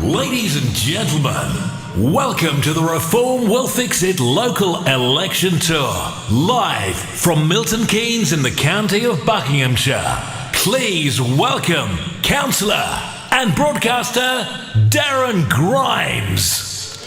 Ladies and gentlemen, welcome to the Reform Will Fix It local election tour, live from Milton Keynes in the county of Buckinghamshire. Please welcome Councillor and broadcaster Darren Grimes.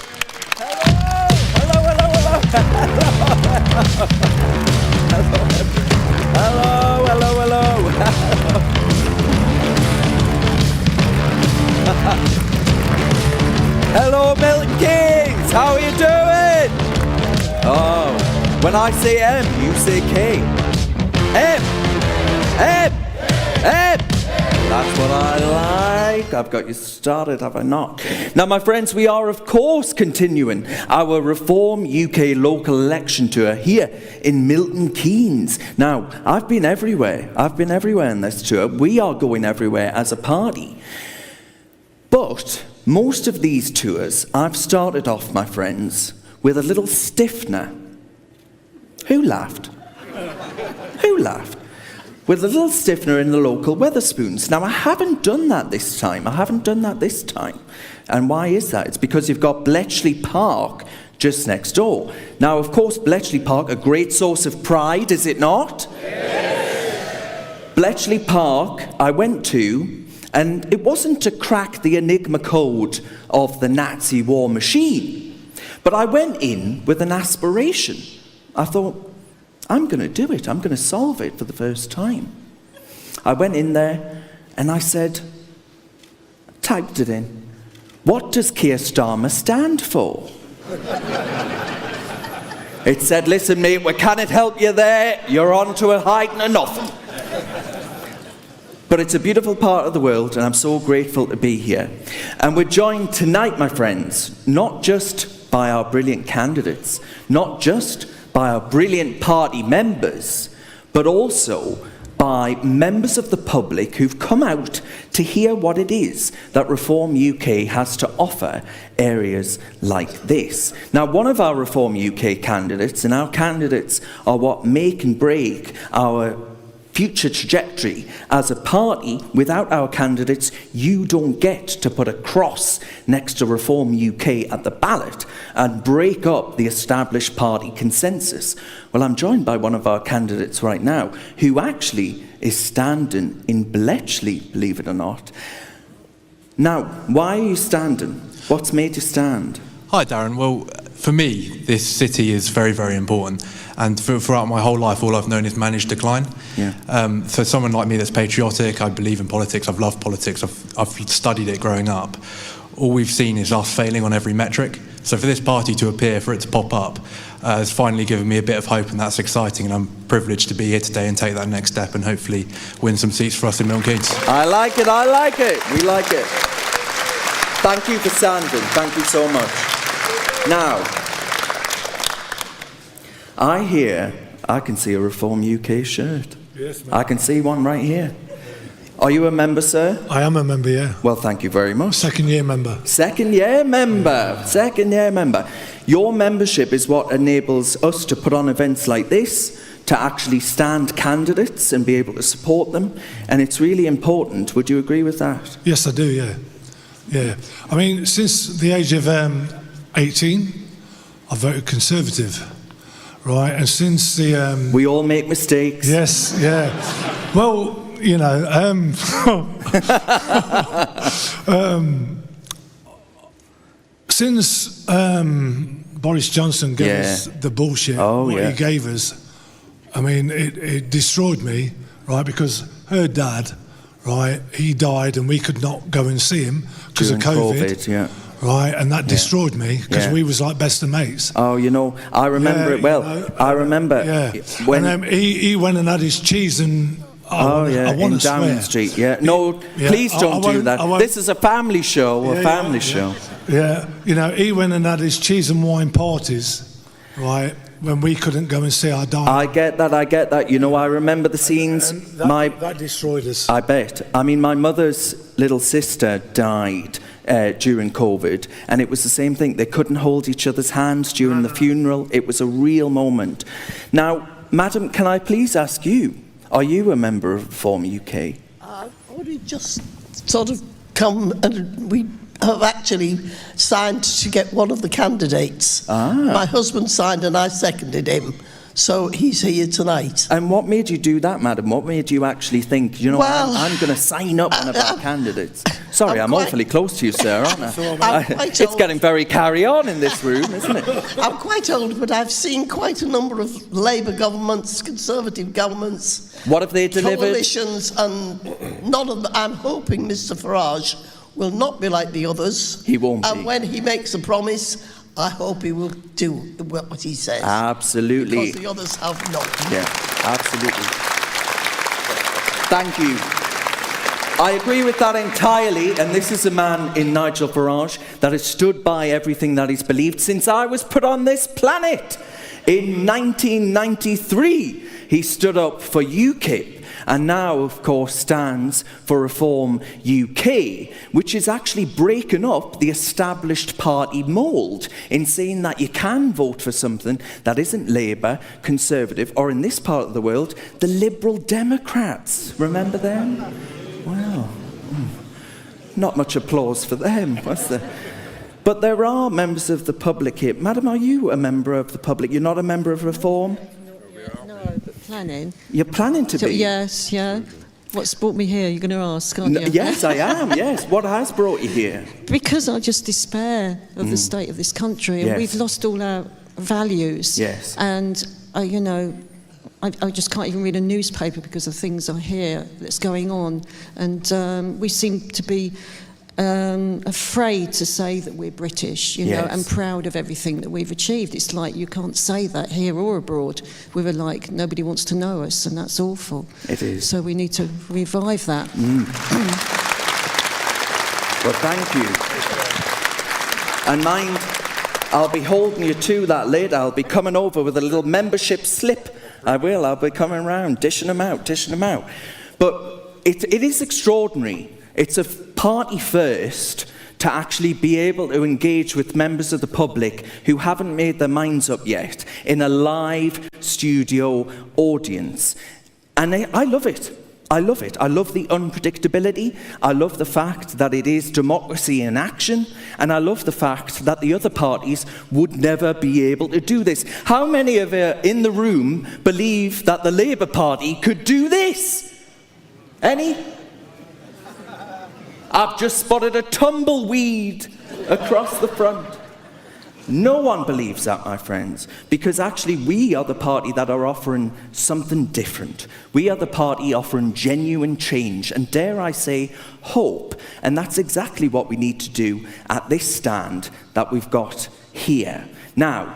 Hello, Milton Keynes! How are you doing? Oh, when I say M, you say K. M! M! M! That's what I like. I've got you started, have I not? Now, my friends, we are, of course, continuing our Reform UK local election tour here in Milton Keynes. Now, I've been everywhere. In this tour. We are going everywhere as a party. But most of these tours, I've started off, my friends, with a little stiffener. Who laughed? Who laughed? With a little stiffener in the local Wetherspoons. Now, I haven't done that this time. And why is that? It's because you've got Bletchley Park just next door. Now, of course, Bletchley Park, a great source of pride, is it not? Yes. Bletchley Park, I went to, and it wasn't to crack the Enigma code of the Nazi war machine, but I went in with an aspiration. I thought, I'm going to do it. I'm going to solve it for the first time. I went in there and I said, typed it in, what does Keir Starmer stand for? It said, listen mate, we cannot help you there. You're on to a hiding or nothing. But it's a beautiful part of the world, and I'm so grateful to be here. And we're joined tonight, my friends, not just by our brilliant candidates, not just by our brilliant party members, but also by members of the public who've come out to hear what it is that Reform UK has to offer areas like this. Now, one of our Reform UK candidates, and our candidates are what make and break our future trajectory as a party. Without our candidates, you don't get to put a cross next to Reform UK at the ballot and break up the established party consensus. Well, I'm joined by one of our candidates right now who actually is standing in Bletchley, believe it or not. Now, why are you standing? What's made you stand? Hi Darren, well for me this city is very, very important, and throughout my whole life all I've known is managed decline. For someone like me that's patriotic, I believe in politics, I've loved politics, I've studied it growing up. All we've seen is us failing on every metric, so for this party to appear, for it to pop up, has finally given me a bit of hope, and that's exciting, and I'm privileged to be here today and take that next step and hopefully win some seats for us in Milton Keynes. I like it, we like it. Thank you for standing, thank you so much. Now, I can see a Reform UK shirt. Yes, ma'am. I can see one right here. Are you a member, sir? I am a member, yeah. Well, thank you very much. Second year member. Second year member. Your membership is what enables us to put on events like this, to actually stand candidates and be able to support them. And it's really important. Would you agree with that? Yes, I do, yeah. Yeah. I mean, since the age of 18, I voted Conservative, right? And since the... we all make mistakes. Yes, yeah. Well, you know, since Boris Johnson gave us the bullshit, he gave us, I mean, it destroyed me, right? Because her dad, right, he died and we could not go and see him because of COVID. Right, and that destroyed me because we was like best of mates. Oh, you know, I remember it well. You know, I remember. Yeah, when and he went and had his cheese and I want to swear. Downing Street. Yeah, no, please don't do that. This is a family show. Show. Yeah, you know, he went and had his cheese and wine parties, right? When we couldn't go and see our dad. I get that. You know, I remember the scenes. That destroyed us. I bet. I mean, my mother's little sister died during COVID, and it was the same thing. They couldn't hold each other's hands during the funeral. It was a real moment. Now, madam, can I please ask you, are you a member of Reform UK? Only just sort of come, and we have actually signed to get one of the candidates. My husband signed and I seconded him. So he's here tonight. And what made you do that, madam? What made you actually think, you know, well, I'm going to sign up one of our candidates? Sorry, I'm awfully close to you, sir, aren't I? It's getting very carry-on in this room, isn't it? I'm quite old, but I've seen quite a number of Labour governments, Conservative governments. What have they delivered? Coalitions, and none of them. I'm hoping Mr Farage will not be like the others. He won't be. And when he makes a promise, I hope he will do what he says. Absolutely. Because the others have not. Yeah, absolutely. Thank you. I agree with that entirely, and this is a man in Nigel Farage that has stood by everything that he's believed since I was put on this planet. In 1993, he stood up for UKIP, and now, of course, stands for Reform UK, which is actually breaking up the established party mould in saying that you can vote for something that isn't Labour, Conservative, or in this part of the world, the Liberal Democrats. Remember them? Well, not much applause for them, was there? But there are members of the public here. Madam, are you a member of the public? You're not a member of Reform? No, but planning. You're planning to be? Yes, yeah. What's brought me here, you're going to ask, aren't you? Yes, I am, yes. What has brought you here? Because I just despair of the state of this country, and we've lost all our values. Yes. And, you know, I just can't even read a newspaper because of things I hear that's going on. And we seem to be afraid to say that we're British, you know, and proud of everything that we've achieved. It's like you can't say that here or abroad. We're like, nobody wants to know us, and that's awful. It is. So we need to revive that. Well, thank you. And mind, I'll be holding you to that later. I'll be coming over with a little membership slip. I will. I'll be coming around, dishing them out. But it is extraordinary. It's a party first to actually be able to engage with members of the public who haven't made their minds up yet in a live studio audience. And I love it. I love it. I love the unpredictability. I love the fact that it is democracy in action. And I love the fact that the other parties would never be able to do this. How many of you in the room believe that the Labour Party could do this? Any? I've just spotted a tumbleweed across the front. No one believes that, my friends, because actually we are the party that are offering something different. We are the party offering genuine change and, dare I say, hope. And that's exactly what we need to do at this stand that we've got here. Now,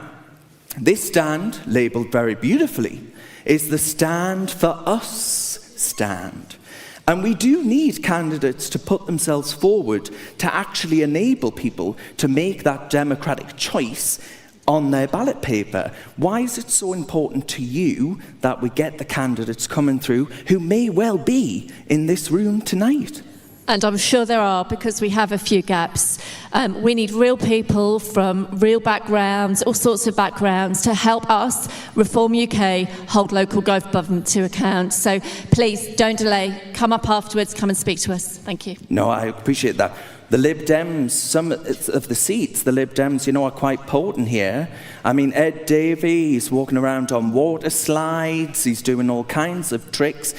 this stand, labelled very beautifully, is the Stand for Us stand. And we do need candidates to put themselves forward to actually enable people to make that democratic choice on their ballot paper. Why is it so important to you that we get the candidates coming through who may well be in this room tonight? And I'm sure there are, because we have a few gaps. We need real people from real backgrounds, all sorts of backgrounds, to help us, Reform UK, hold local government to account. So please, don't delay. Come up afterwards, come and speak to us. Thank you. No, I appreciate that. The Lib Dems, some of the seats, the Lib Dems, you know, are quite potent here. I mean, Ed Davey, he's walking around on water slides, he's doing all kinds of tricks.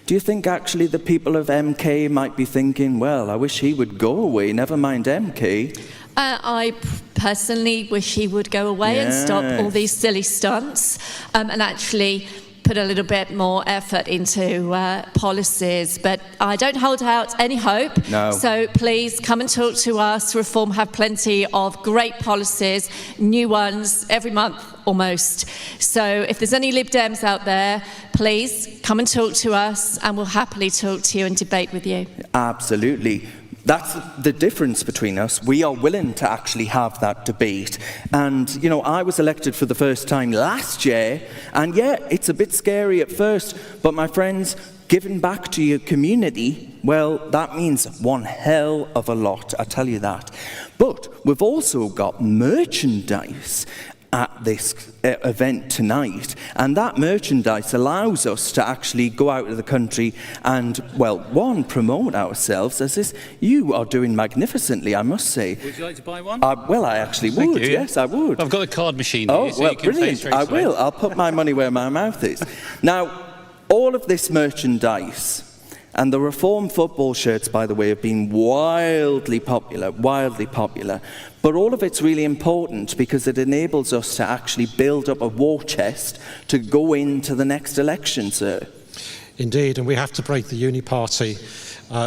Do you think actually the people of MK might be thinking, well, I wish he would go away, never mind MK? I personally wish he would go away and stop all these silly stunts and actually put a little bit more effort into policies. But I don't hold out any hope. No. So please come and talk to us. Reform have plenty of great policies, new ones every month almost. So if there's any Lib Dems out there, please come and talk to us and we'll happily talk to you and debate with you. Absolutely. That's the difference between us. We are willing to actually have that debate. And, you know, I was elected for the first time last year, and yeah, it's a bit scary at first, but my friends, giving back to your community, well, that means one hell of a lot, I tell you that. But we've also got merchandise. at this event tonight, and that merchandise allows us to actually go out of the country and, well, one, promote ourselves, as this you are doing magnificently, I must say. Would you like to buy one? Well, I actually would, yes, I would. I've got a card machine here, so well, you can brilliant, I will. I'll put my money where my mouth is. Now, all of this merchandise, and the Reform football shirts, by the way, have been wildly popular, but all of it's really important because it enables us to actually build up a war chest to go into the next election, sir. Indeed, and we have to break the uni-party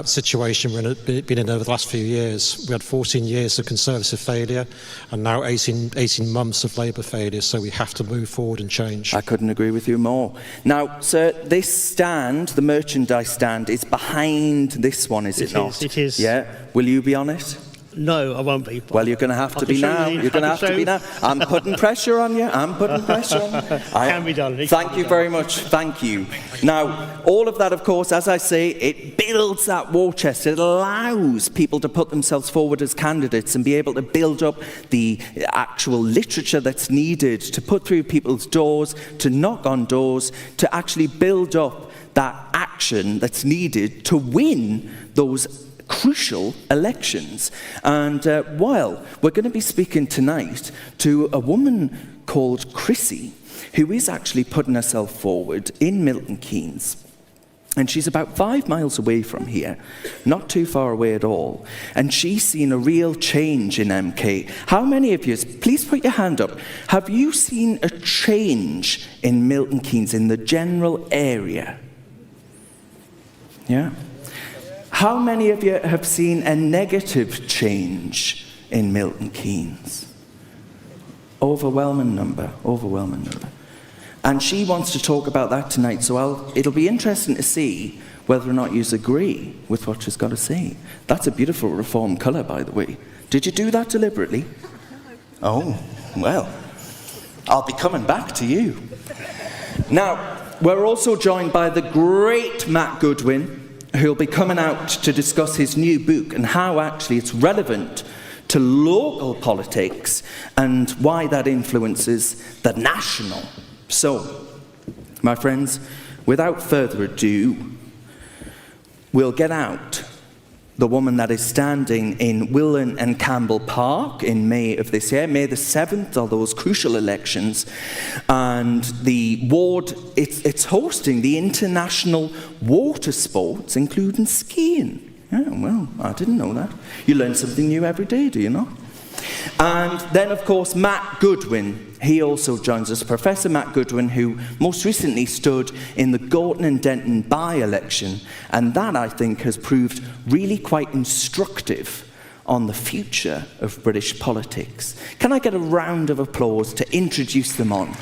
situation we've been in over the last few years. We had 14 years of Conservative failure and now 18 months of Labour failure, so we have to move forward and change. I couldn't agree with you more. Now, sir, this stand, the merchandise stand, is behind this one, is it not? It is. Yeah. Will you be on it? No, I won't be. Well, you're going to have to be now. You're going to have to be now. I'm putting pressure on you. Can be done. Thank you very much. Thank you. Now, all of that, of course, as I say, it builds that war chest. It allows people to put themselves forward as candidates and be able to build up the actual literature that's needed to put through people's doors, to knock on doors, to actually build up that action that's needed to win those crucial elections. And while we're going to be speaking tonight to a woman called Chrissy, who is actually putting herself forward in Milton Keynes. And she's about 5 miles away from here, not too far away at all. And she's seen a real change in MK. How many of you, please put your hand up, have you seen a change in Milton Keynes, in the general area? Yeah. How many of you have seen a negative change in Milton Keynes? Overwhelming number. And she wants to talk about that tonight, so it'll be interesting to see whether or not you agree with what she's got to say. That's a beautiful Reform colour, by the way. Did you do that deliberately? Oh, well, I'll be coming back to you. Now, we're also joined by the great Matt Goodwin, who'll be coming out to discuss his new book and how actually it's relevant to local politics and why that influences the national. So, my friends, without further ado, we'll get out the woman that is standing in Willan and Campbell Park in May of this year. May the 7th are those crucial elections. And the ward, it's hosting the international water sports, including skiing. Yeah, well, I didn't know that. You learn something new every day, do you not? And then, of course, Matt Goodwin. He also joins us, Professor Matt Goodwin, who most recently stood in the Gorton and Denton by-election, and that, I think, has proved really quite instructive on the future of British politics. Can I get a round of applause to introduce them on?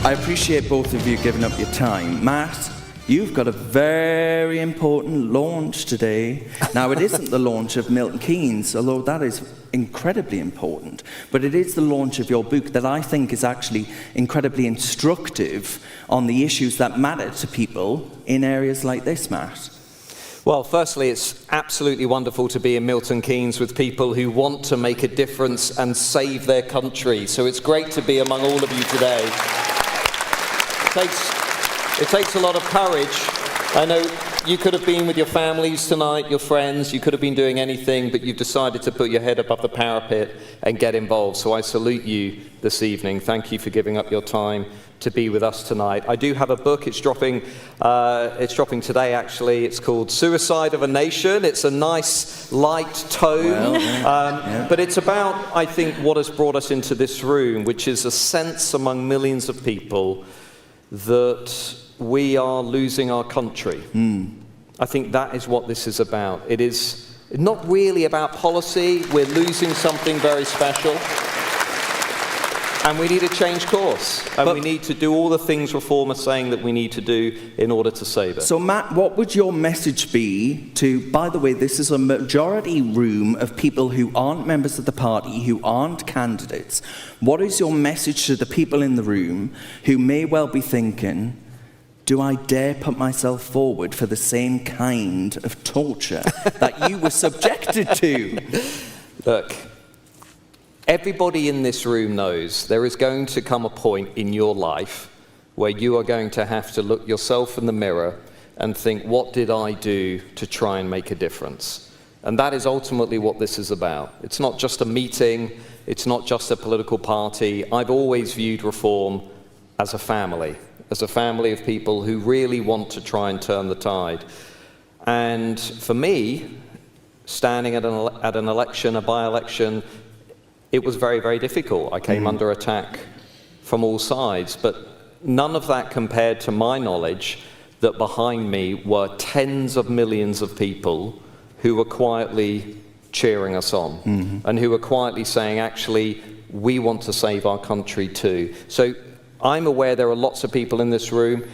I appreciate both of you giving up your time. Matt, you've got a very important launch today. Now, it isn't the launch of Milton Keynes, although that is incredibly important, but it is the launch of your book that I think is actually incredibly instructive on the issues that matter to people in areas like this, Matt. Well, firstly, it's absolutely wonderful to be in Milton Keynes with people who want to make a difference and save their country. So it's great to be among all of you today. It takes a lot of courage. I know you could have been with your families tonight, your friends, you could have been doing anything, but you've decided to put your head above the parapet and get involved. So I salute you this evening. Thank you for giving up your time to be with us tonight. I do have a book. It's dropping today, actually. It's called Suicide of a Nation. It's a nice, light tone. But it's about, I think, what has brought us into this room, which is a sense among millions of people that we are losing our country. I think that is what this is about. It is not really about policy. We're losing something very special. And we need to change course. And we need to do all the things Reform are saying that we need to do in order to save it. So, Matt, what would your message be to, by the way, this is a majority room of people who aren't members of the party, who aren't candidates. What is your message to the people in the room who may well be thinking, do I dare put myself forward for the same kind of torture that you were subjected to? Look, everybody in this room knows there is going to come a point in your life where you are going to have to look yourself in the mirror and think, what did I do to try and make a difference? And that is ultimately what this is about. It's not just a meeting, it's not just a political party. I've always viewed Reform as a family of people who really want to try and turn the tide. And for me, standing at an election, a by-election, it was very, very difficult. I came under attack from all sides, but none of that compared to my knowledge that behind me were tens of millions of people who were quietly cheering us on and who were quietly saying, actually, we want to save our country too. So I'm aware there are lots of people in this room.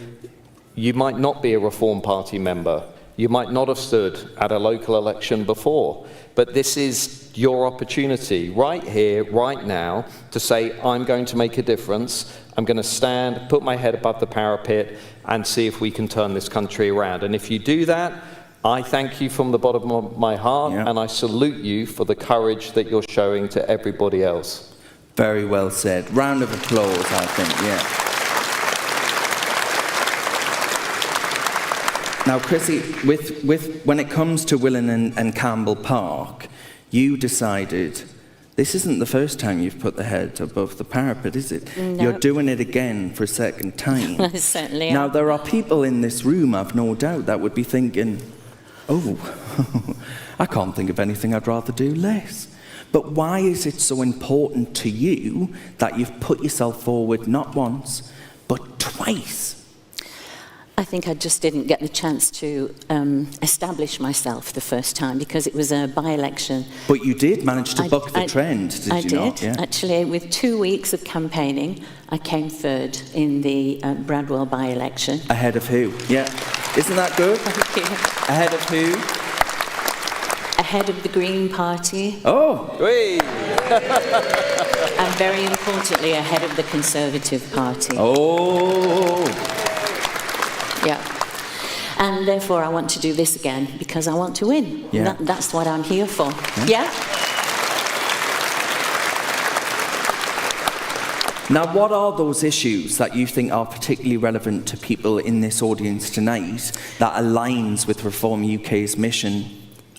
You might not be a Reform Party member. You might not have stood at a local election before, but this is your opportunity right here, right now, to say, I'm going to make a difference. I'm going to stand, put my head above the parapet, and see if we can turn this country around. And if you do that, I thank you from the bottom of my heart, and I salute you for the courage that you're showing to everybody else. Very well said. Round of applause, I think, yeah. Now, Chrissy, when it comes to Willen and Campbell Park, you decided, this isn't the first time you've put the head above the parapet, is it? No. You're doing it again for a second time. I certainly am. Now, there are people in this room, I've no doubt, that would be thinking, oh, I can't think of anything I'd rather do less. But why is it so important to you that you've put yourself forward not once, but twice? I think I just didn't get the chance to establish myself the first time because it was a by-election. But you did manage to buck the trend, did you not? Yeah. Actually, with 2 weeks of campaigning, I came third in the Bradwell by-election. Ahead of who? Yeah. Isn't that good? Thank you. Ahead of who? Ahead of the Green Party. Oh! Whee! And very importantly, ahead of the Conservative Party. Oh! Yeah. And therefore, I want to do this again because I want to win. Yeah. That's what I'm here for. Yeah? Now, what are those issues that you think are particularly relevant to people in this audience tonight that aligns with Reform UK's mission?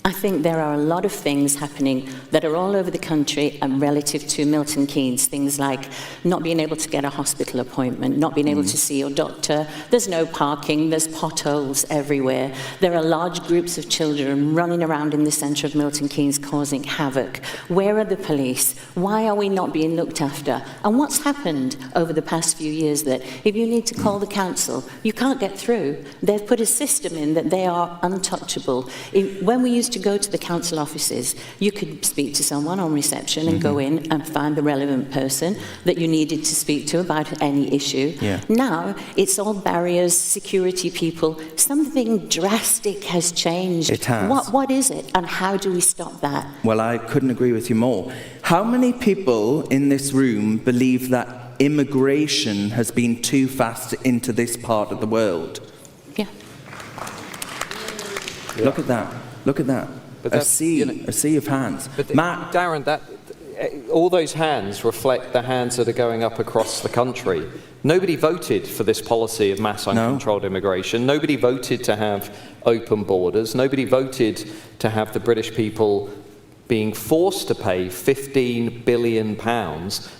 I think there are a lot of things happening that are all over the country and relative to Milton Keynes. Things like not being able to get a hospital appointment, not being able to see your doctor. There's no parking, there's potholes everywhere. There are large groups of children running around in the centre of Milton Keynes causing havoc. Where are the police? Why are we not being looked after? And what's happened over the past few years that if you need to call the council, you can't get through. They've put a system in that they are untouchable. When we used to go to the council offices, you could speak to someone on reception and go in and find the relevant person that you needed to speak to about any issue. Yeah. Now, it's all barriers, security people. Something drastic has changed. It has. What is it, and how do we stop that? Well, I couldn't agree with you more. How many people in this room believe that immigration has been too fast into this part of the world? Yeah. Look at that. Look at that. A sea of hands. But Matt, Darren, all those hands reflect the hands that are going up across the country. Nobody voted for this policy of mass uncontrolled immigration. Nobody voted to have open borders. Nobody voted to have the British people being forced to pay £15 billion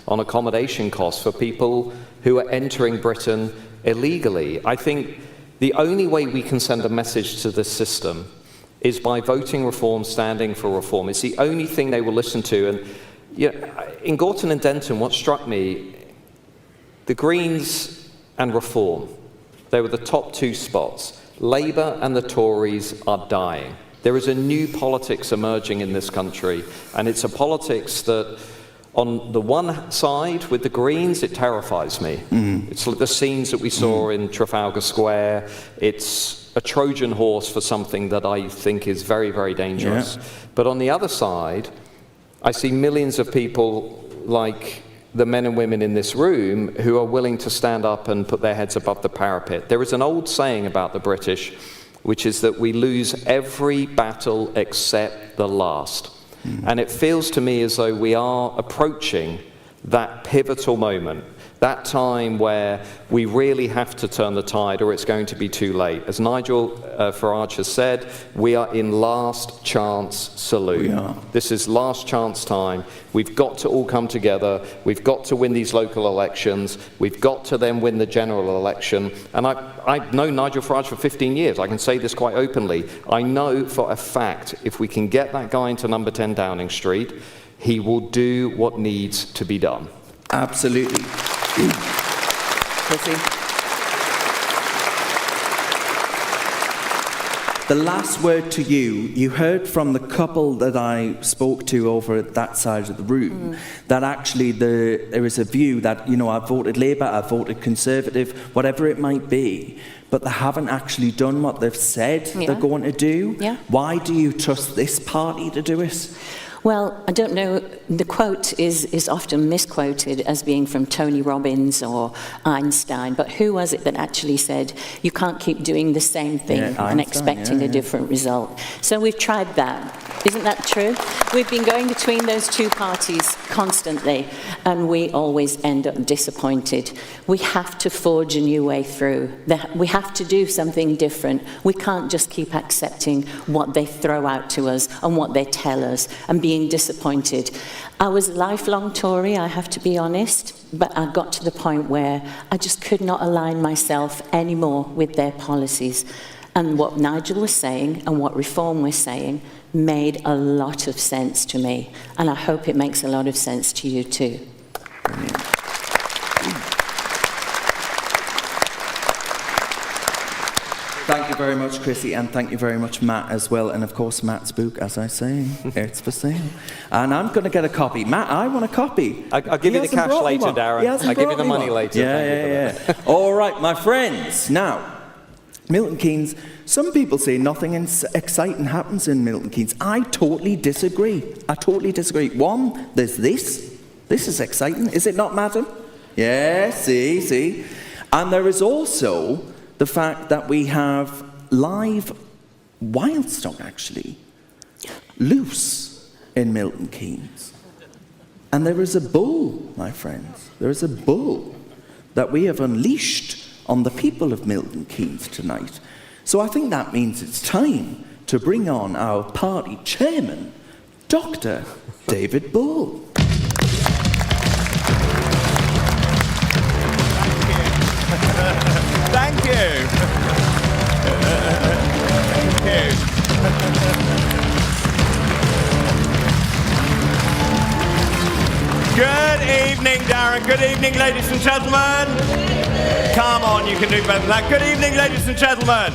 on accommodation costs for people who are entering Britain illegally. I think the only way we can send a message to this system is by voting Reform, standing for Reform. It's the only thing they will listen to. And you know, in Gorton and Denton, what struck me, the Greens and Reform, they were the top two spots. Labour and the Tories are dying. There is a new politics emerging in this country, and it's a politics that, on the one side, with the Greens, it terrifies me. It's like the scenes that we saw in Trafalgar Square. It's a Trojan horse for something that I think is very, very dangerous. But on the other side, I see millions of people like the men and women in this room who are willing to stand up and put their heads above the parapet. There is an old saying about the British, which is that we lose every battle except the last. And it feels to me as though we are approaching that pivotal moment, that time where we really have to turn the tide or it's going to be too late. As Nigel Farage has said, we are in last chance saloon. This is last chance time. We've got to all come together. We've got to win these local elections. We've got to then win the general election. And I've known Nigel Farage for 15 years. I can say this quite openly. I know for a fact if we can get that guy into number 10 Downing Street, he will do what needs to be done. Absolutely. Chrissy? The last word to you. You heard from the couple that I spoke to over at that side of the room that actually there is a view that, you know, I've voted Labour, I've voted Conservative, whatever it might be, but they haven't actually done what they've said they're going to do. Why do you trust this party to do it? Well, I don't know, the quote is often misquoted as being from Tony Robbins or Einstein, but who was it that actually said, you can't keep doing the same thing and expecting a different result? So we've tried that. Isn't that true? We've been going between those two parties constantly, and we always end up disappointed. We have to forge a new way through. We have to do something different. We can't just keep accepting what they throw out to us and what they tell us and being disappointed. I was a lifelong Tory, I have to be honest, but I got to the point where I just could not align myself anymore with their policies. And what Nigel was saying and what Reform was saying made a lot of sense to me, and I hope it makes a lot of sense to you too. Brilliant. Thank you very much, Chrissy, and thank you very much, Matt, as well. And of course, Matt's book, as I say, it's for sale. And I'm going to get a copy. Matt, I want a copy. I'll give you the cash later, Darren. I'll give you the money later. Yeah. All right, my friends. Now, Milton Keynes, some people say nothing exciting happens in Milton Keynes. I totally disagree. One, there's this. This is exciting. Is it not, madam? Yeah, see. And there is also the fact that we have live wild stock, actually, loose in Milton Keynes. And there is a bull, my friends. There is a bull that we have unleashed on the people of Milton Keynes tonight. So I think that means it's time to bring on our party chairman, Dr. David Bull. Thank you. Good evening, Darren. Good evening, ladies and gentlemen. Come on, you can do better than that. Good evening, ladies and gentlemen.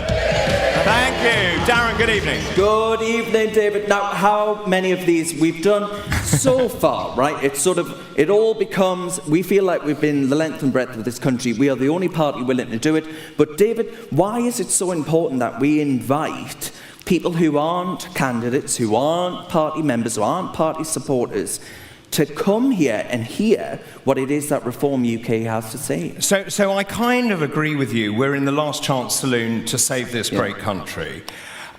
Thank you. Darren, good evening. Good evening, David. Now, how many of these we've done so far, right? It's sort of, it all becomes, we feel like we've been the length and breadth of this country. We are the only party willing to do it. But David, why is it so important that we invite people who aren't candidates, who aren't party members, who aren't party supporters, to come here and hear what it is that Reform UK has to say? So I kind of agree with you. We're in the last chance saloon to save this great country.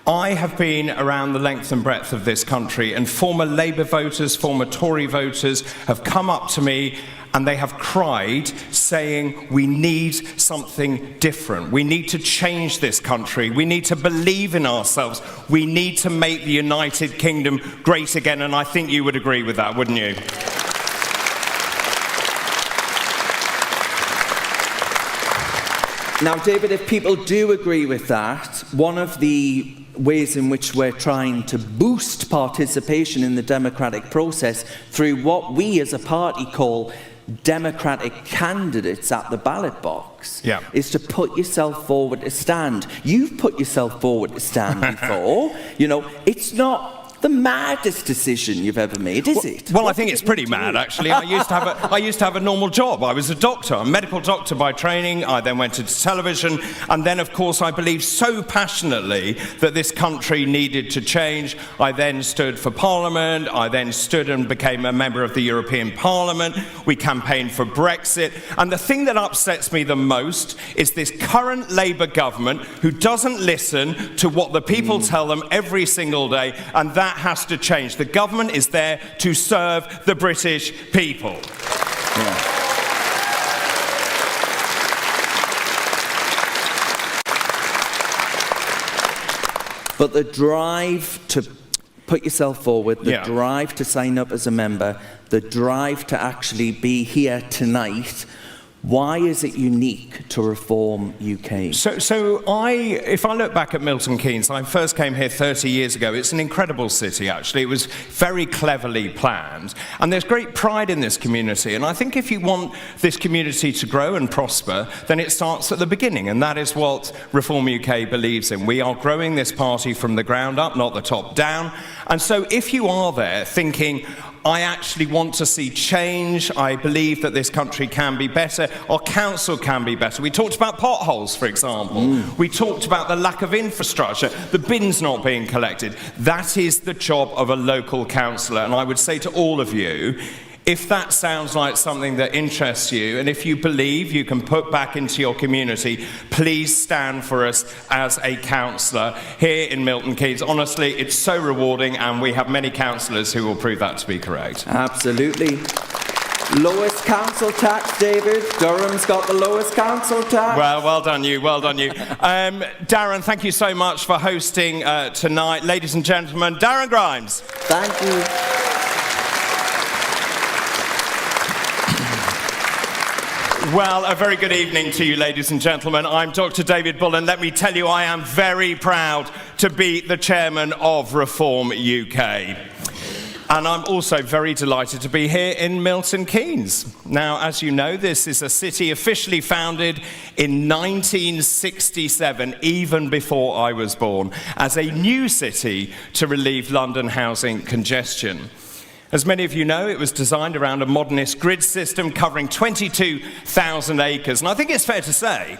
I have been around the length and breadth of this country, and former Labour voters, former Tory voters have come up to me and they have cried, saying, we need something different. We need to change this country. We need to believe in ourselves. We need to make the United Kingdom great again. And I think you would agree with that, wouldn't you? Now, David, if people do agree with that, one of the ways in which we're trying to boost participation in the democratic process through what we as a party call Democratic candidates at the ballot box Yeah. is to put yourself forward to stand. You've put yourself forward to stand before. You know, it's not the maddest decision you've ever made, is it? Well, I think it's pretty mad, actually. I used to have a normal job. I was a doctor, a medical doctor by training. I then went into television, and then, of course, I believed so passionately that this country needed to change. I then stood for Parliament. I then stood and became a member of the European Parliament. We campaigned for Brexit. And the thing that upsets me the most is this current Labour government who doesn't listen to what the people tell them every single day, and that has to change. The government is there to serve the British people. Yeah. But the drive to put yourself forward, the drive to sign up as a member, the drive to actually be here tonight, why is it unique to Reform UK? So if I look back at Milton Keynes, I first came here 30 years ago. It's an incredible city, actually. It was very cleverly planned. And there's great pride in this community. And I think if you want this community to grow and prosper, then it starts at the beginning. And that is what Reform UK believes in. We are growing this party from the ground up, not the top down. And so if you are there thinking, I actually want to see change. I believe that this country can be better. Our council can be better. We talked about potholes, for example. We talked about the lack of infrastructure, the bins not being collected. That is the job of a local councillor. And I would say to all of you, if that sounds like something that interests you, and if you believe you can put back into your community, please stand for us as a councillor here in Milton Keynes. Honestly, it's so rewarding, and we have many councillors who will prove that to be correct. Absolutely. Lowest council tax, David. Durham's got the lowest council tax. Well done you, well done you. Darren, thank you so much for hosting tonight. Ladies and gentlemen, Darren Grimes. Thank you. Well, a very good evening to you, ladies and gentlemen. I'm Dr. David Bullen. Let me tell you, I am very proud to be the chairman of Reform UK. And I'm also very delighted to be here in Milton Keynes. Now, as you know, this is a city officially founded in 1967, even before I was born, as a new city to relieve London housing congestion. As many of you know, it was designed around a modernist grid system covering 22,000 acres. And I think it's fair to say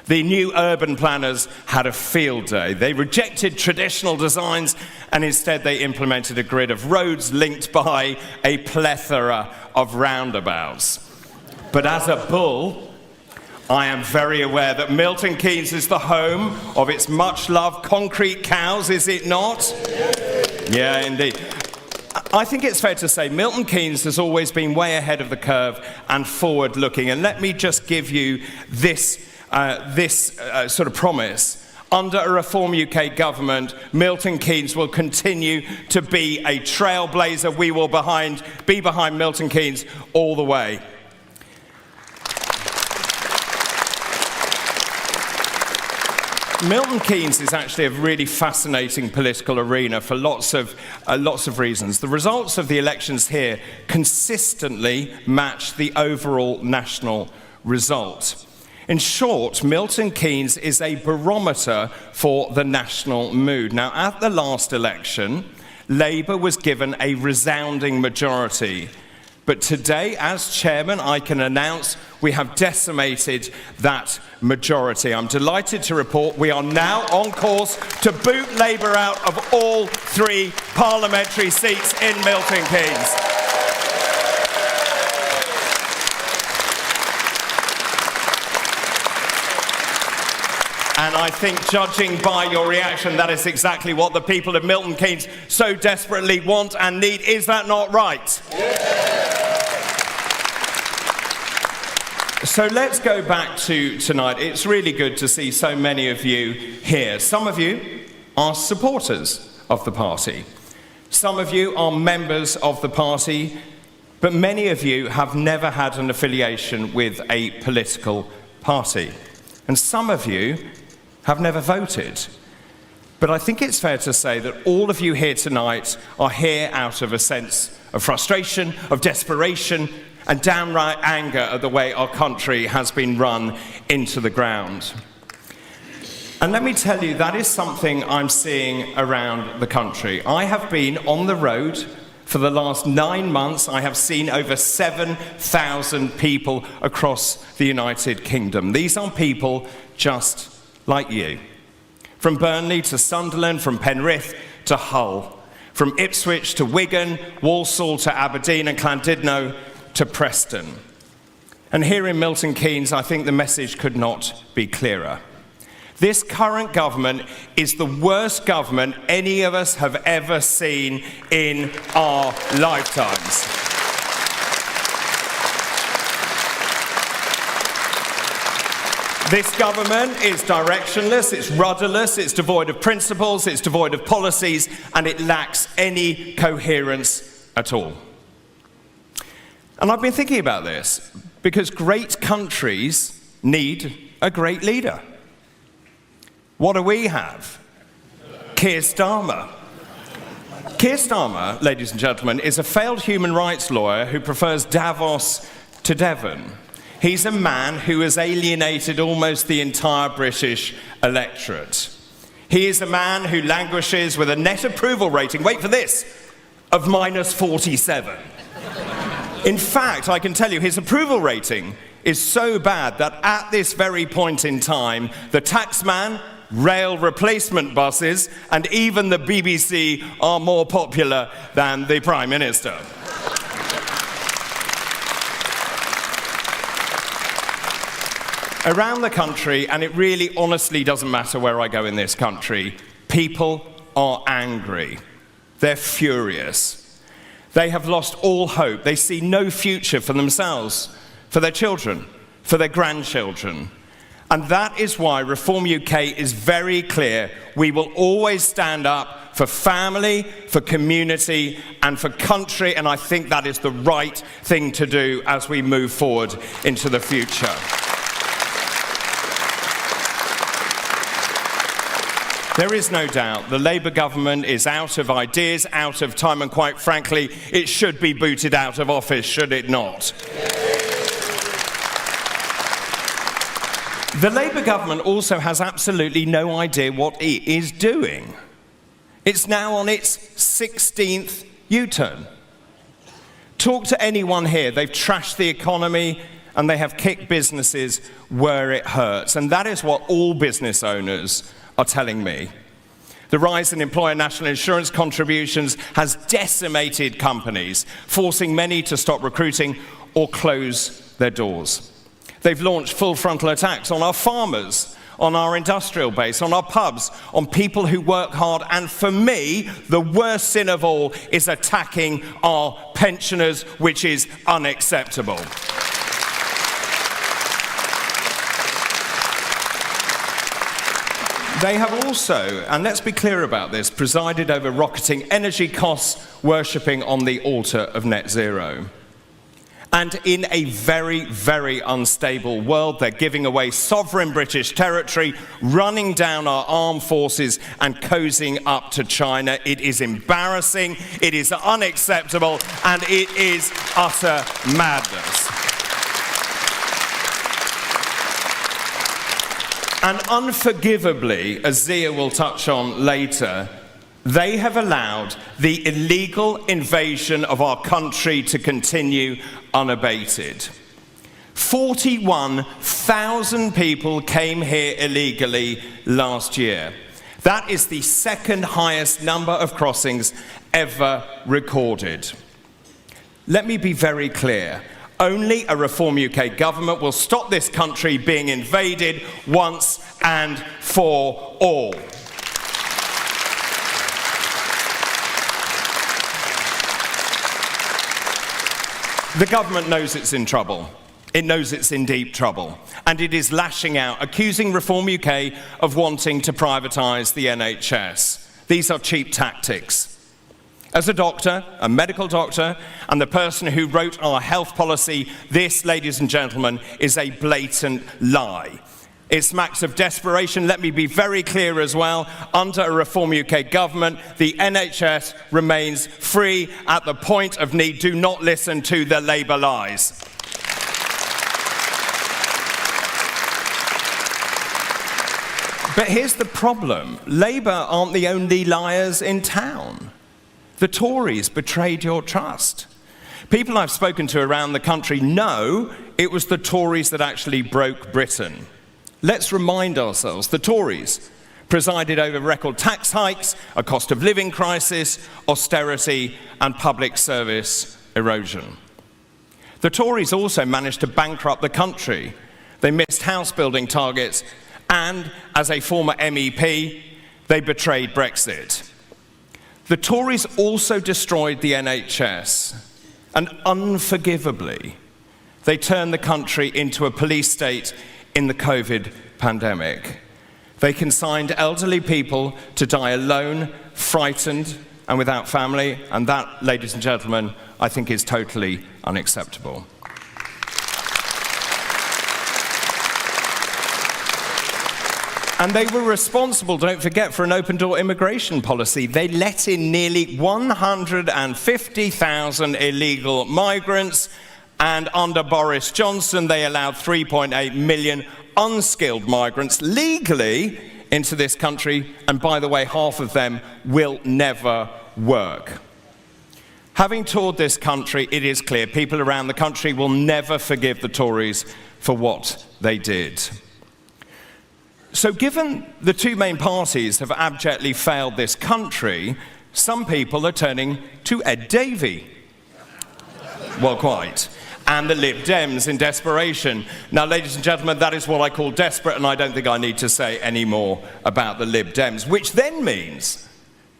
the new urban planners had a field day. They rejected traditional designs and instead they implemented a grid of roads linked by a plethora of roundabouts. But as a bull, I am very aware that Milton Keynes is the home of its much-loved concrete cows, is it not? Yeah, indeed. I think it's fair to say Milton Keynes has always been way ahead of the curve and forward-looking. And let me just give you this sort of promise. Under a Reform UK government, Milton Keynes will continue to be a trailblazer. We will be behind Milton Keynes all the way. Milton Keynes is actually a really fascinating political arena for lots of reasons. The results of the elections here consistently match the overall national result. In short, Milton Keynes is a barometer for the national mood. Now, at the last election, Labour was given a resounding majority. But today, as chairman, I can announce we have decimated that majority. I'm delighted to report we are now on course to boot Labour out of all 3 parliamentary seats in Milton Keynes. And I think, judging by your reaction, that is exactly what the people of Milton Keynes so desperately want and need. Is that not right? So let's go back to tonight. It's really good to see so many of you here. Some of you are supporters of the party. Some of you are members of the party, but many of you have never had an affiliation with a political party. And some of you have never voted. But I think it's fair to say that all of you here tonight are here out of a sense of frustration, of desperation, and downright anger at the way our country has been run into the ground. And let me tell you, that is something I'm seeing around the country. I have been on the road for the last 9 months. I have seen over 7,000 people across the United Kingdom. These are people just like you. From Burnley to Sunderland, from Penrith to Hull, from Ipswich to Wigan, Walsall to Aberdeen, and Llandudno to Preston. And here in Milton Keynes, I think the message could not be clearer. This current government is the worst government any of us have ever seen in our lifetimes. This government is directionless, it's rudderless, it's devoid of principles, it's devoid of policies, and it lacks any coherence at all. And I've been thinking about this because great countries need a great leader. What do we have? Keir Starmer. Keir Starmer, ladies and gentlemen, is a failed human rights lawyer who prefers Davos to Devon. He's a man who has alienated almost the entire British electorate. He is a man who languishes with a net approval rating, wait for this, of -47. In fact, I can tell you his approval rating is so bad that at this very point in time, the taxman, rail replacement buses, and even the BBC are more popular than the Prime Minister. Around the country, and it really honestly doesn't matter where I go in this country, people are angry. They're furious. They have lost all hope. They see no future for themselves, for their children, for their grandchildren. And that is why Reform UK is very clear. We will always stand up for family, for community, and for country, and I think that is the right thing to do as we move forward into the future. There is no doubt the Labour government is out of ideas, out of time, and quite frankly, it should be booted out of office, should it not? The Labour government also has absolutely no idea what it is doing. It's now on its 16th U-turn. Talk to anyone here. They've trashed the economy and they have kicked businesses where it hurts. And that is what all business owners are telling me. The rise in employer national insurance contributions has decimated companies, forcing many to stop recruiting or close their doors. They've launched full frontal attacks on our farmers, on our industrial base, on our pubs, on people who work hard, and for me, the worst sin of all is attacking our pensioners, which is unacceptable. They have also, and let's be clear about this, presided over rocketing energy costs, worshipping on the altar of net zero. And in a very, very unstable world, they're giving away sovereign British territory, running down our armed forces and cozying up to China. It is embarrassing, it is unacceptable, and it is utter madness. And unforgivably, as Zia will touch on later, they have allowed the illegal invasion of our country to continue unabated. 41,000 people came here illegally last year. That is the second highest number of crossings ever recorded. Let me be very clear. Only a Reform UK government will stop this country being invaded once and for all. The government knows it's in trouble. It knows it's in deep trouble. And it is lashing out, accusing Reform UK of wanting to privatise the NHS. These are cheap tactics. As a doctor, a medical doctor, and the person who wrote our health policy, this, ladies and gentlemen, is a blatant lie. It smacks of desperation. Let me be very clear as well. Under a Reform UK government, the NHS remains free at the point of need. Do not listen to the Labour lies. But here's the problem. Labour aren't the only liars in town. The Tories betrayed your trust. People I've spoken to around the country know it was the Tories that actually broke Britain. Let's remind ourselves, the Tories presided over record tax hikes, a cost of living crisis, austerity, and public service erosion. The Tories also managed to bankrupt the country. They missed house building targets, and as a former MEP, they betrayed Brexit. The Tories also destroyed the NHS, and unforgivably, they turned the country into a police state in the COVID pandemic. They consigned elderly people to die alone, frightened, and without family, and that, ladies and gentlemen, I think is totally unacceptable. And they were responsible, don't forget, for an open-door immigration policy. They let in nearly 150,000 illegal migrants, and under Boris Johnson, they allowed 3.8 million unskilled migrants legally into this country, and by the way, half of them will never work. Having toured this country, it is clear people around the country will never forgive the Tories for what they did. So given the two main parties have abjectly failed this country, some people are turning to Ed Davey. Well, quite. And the Lib Dems in desperation. Now, ladies and gentlemen, that is what I call desperate, and I don't think I need to say any more about the Lib Dems, which then means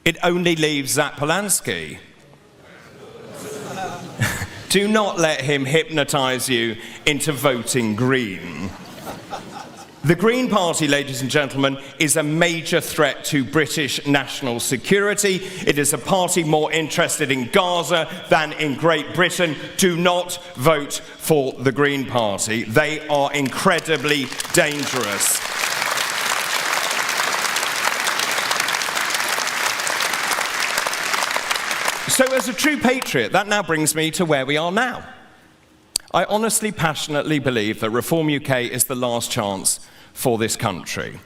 it only leaves Zach Polanski. Do not let him hypnotise you into voting Green. The Green Party, ladies and gentlemen, is a major threat to British national security. It is a party more interested in Gaza than in Great Britain. Do not vote for the Green Party. They are incredibly dangerous. So as a true patriot, that now brings me to where we are now. I honestly, passionately believe that Reform UK is the last chance for this country.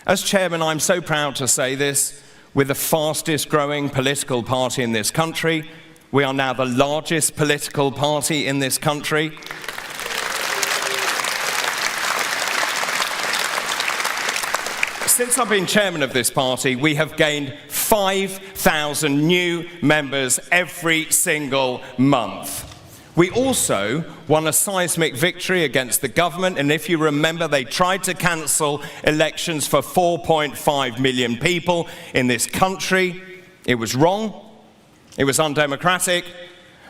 As chairman, I'm so proud to say this. We're the fastest growing political party in this country. We are now the largest political party in this country. Since I've been chairman of this party, we have gained 5,000 new members every single month. We also won a seismic victory against the government, and if you remember, they tried to cancel elections for 4.5 million people in this country. It was wrong, it was undemocratic,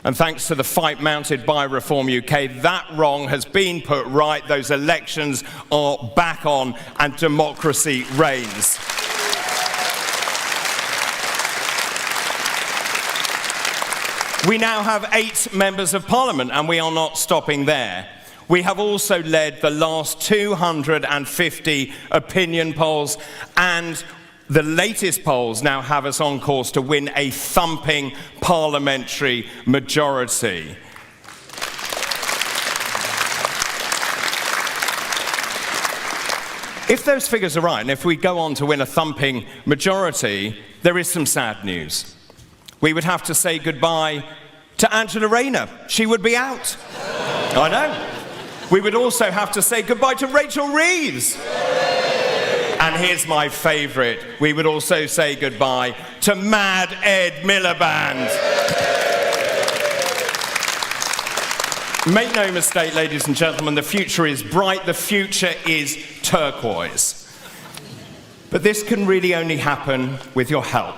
and thanks to the fight mounted by Reform UK, that wrong has been put right. Those elections are back on, and democracy reigns. We now have 8 members of parliament, and we are not stopping there. We have also led the last 250 opinion polls, and the latest polls now have us on course to win a thumping parliamentary majority. If those figures are right, and if we go on to win a thumping majority, there is some sad news. We would have to say goodbye to Angela Rayner. She would be out. I know. We would also have to say goodbye to Rachel Reeves. And here's my favourite. We would also say goodbye to Mad Ed Miliband. Make no mistake, ladies and gentlemen, the future is bright. The future is turquoise. But this can really only happen with your help.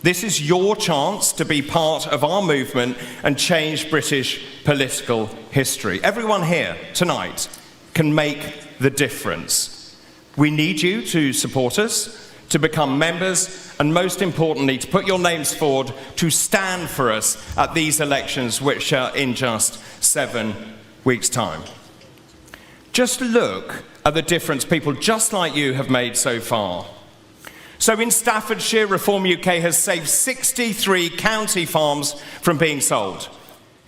This is your chance to be part of our movement and change British political history. Everyone here tonight can make the difference. We need you to support us, to become members, and most importantly, to put your names forward to stand for us at these elections, which are in just 7 weeks' time. Just look are the difference people just like you have made so far. So in Staffordshire, Reform UK has saved 63 county farms from being sold.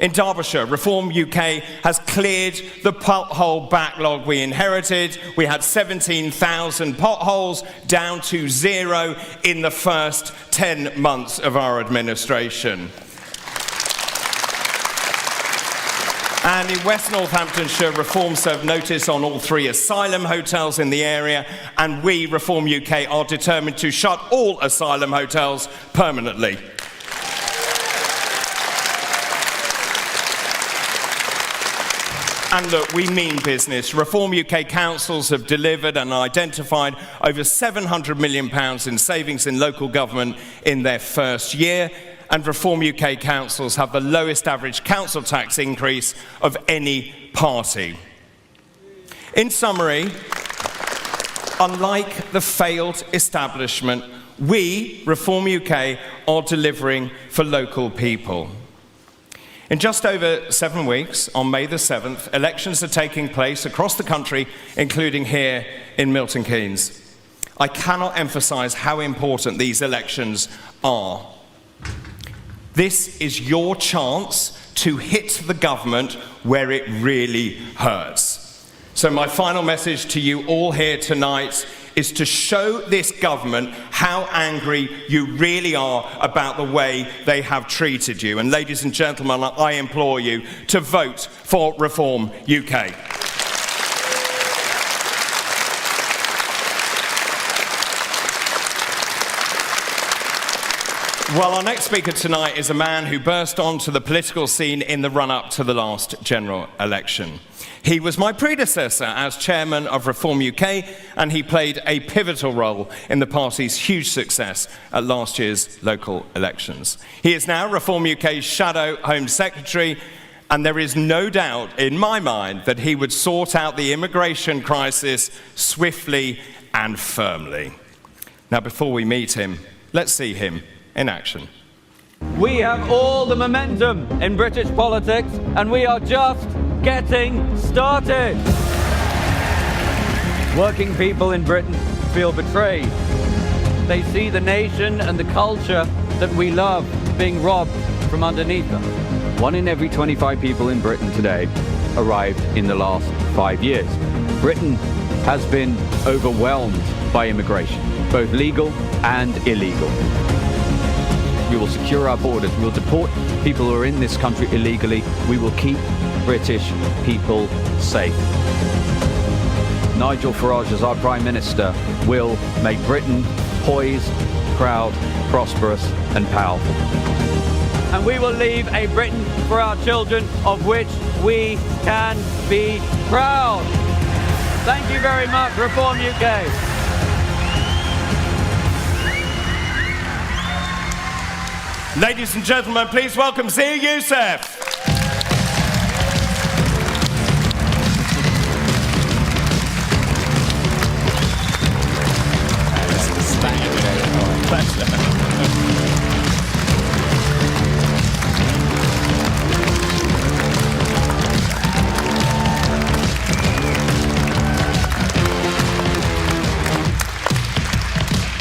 In Derbyshire, Reform UK has cleared the pothole backlog we inherited. We had 17,000 potholes, down to 0 in the first 10 months of our administration. And in West Northamptonshire, Reform served notice on all 3 asylum hotels in the area, and we, Reform UK, are determined to shut all asylum hotels permanently. And look, we mean business. Reform UK councils have delivered and identified over £700 million in savings in local government in their first year. And Reform UK councils have the lowest average council tax increase of any party. In summary, unlike the failed establishment, we, Reform UK, are delivering for local people. In just over 7 weeks, on May the 7th, elections are taking place across the country, including here in Milton Keynes. I cannot emphasise how important these elections are. This is your chance to hit the government where it really hurts. So my final message to you all here tonight is to show this government how angry you really are about the way they have treated you. And ladies and gentlemen, I implore you to vote for Reform UK. Well, our next speaker tonight is a man who burst onto the political scene in the run-up to the last general election. He was my predecessor as chairman of Reform UK, and he played a pivotal role in the party's huge success at last year's local elections. He is now Reform UK's shadow Home Secretary, and there is no doubt in my mind that he would sort out the immigration crisis swiftly and firmly. Now, before we meet him, let's see him in action. We have all the momentum in British politics, and we are just getting started. Working people in Britain feel betrayed. They see the nation and the culture that we love being robbed from underneath them. 1 in every 25 people in Britain today arrived in the last 5 years. Britain has been overwhelmed by immigration, both legal and illegal. We will secure our borders. We will deport people who are in this country illegally. We will keep British people safe. Nigel Farage, as our Prime Minister, will make Britain poised, proud, prosperous and powerful. And we will leave a Britain for our children of which we can be proud. Thank you very much, Reform UK. Ladies and gentlemen, please welcome Zia Youssef.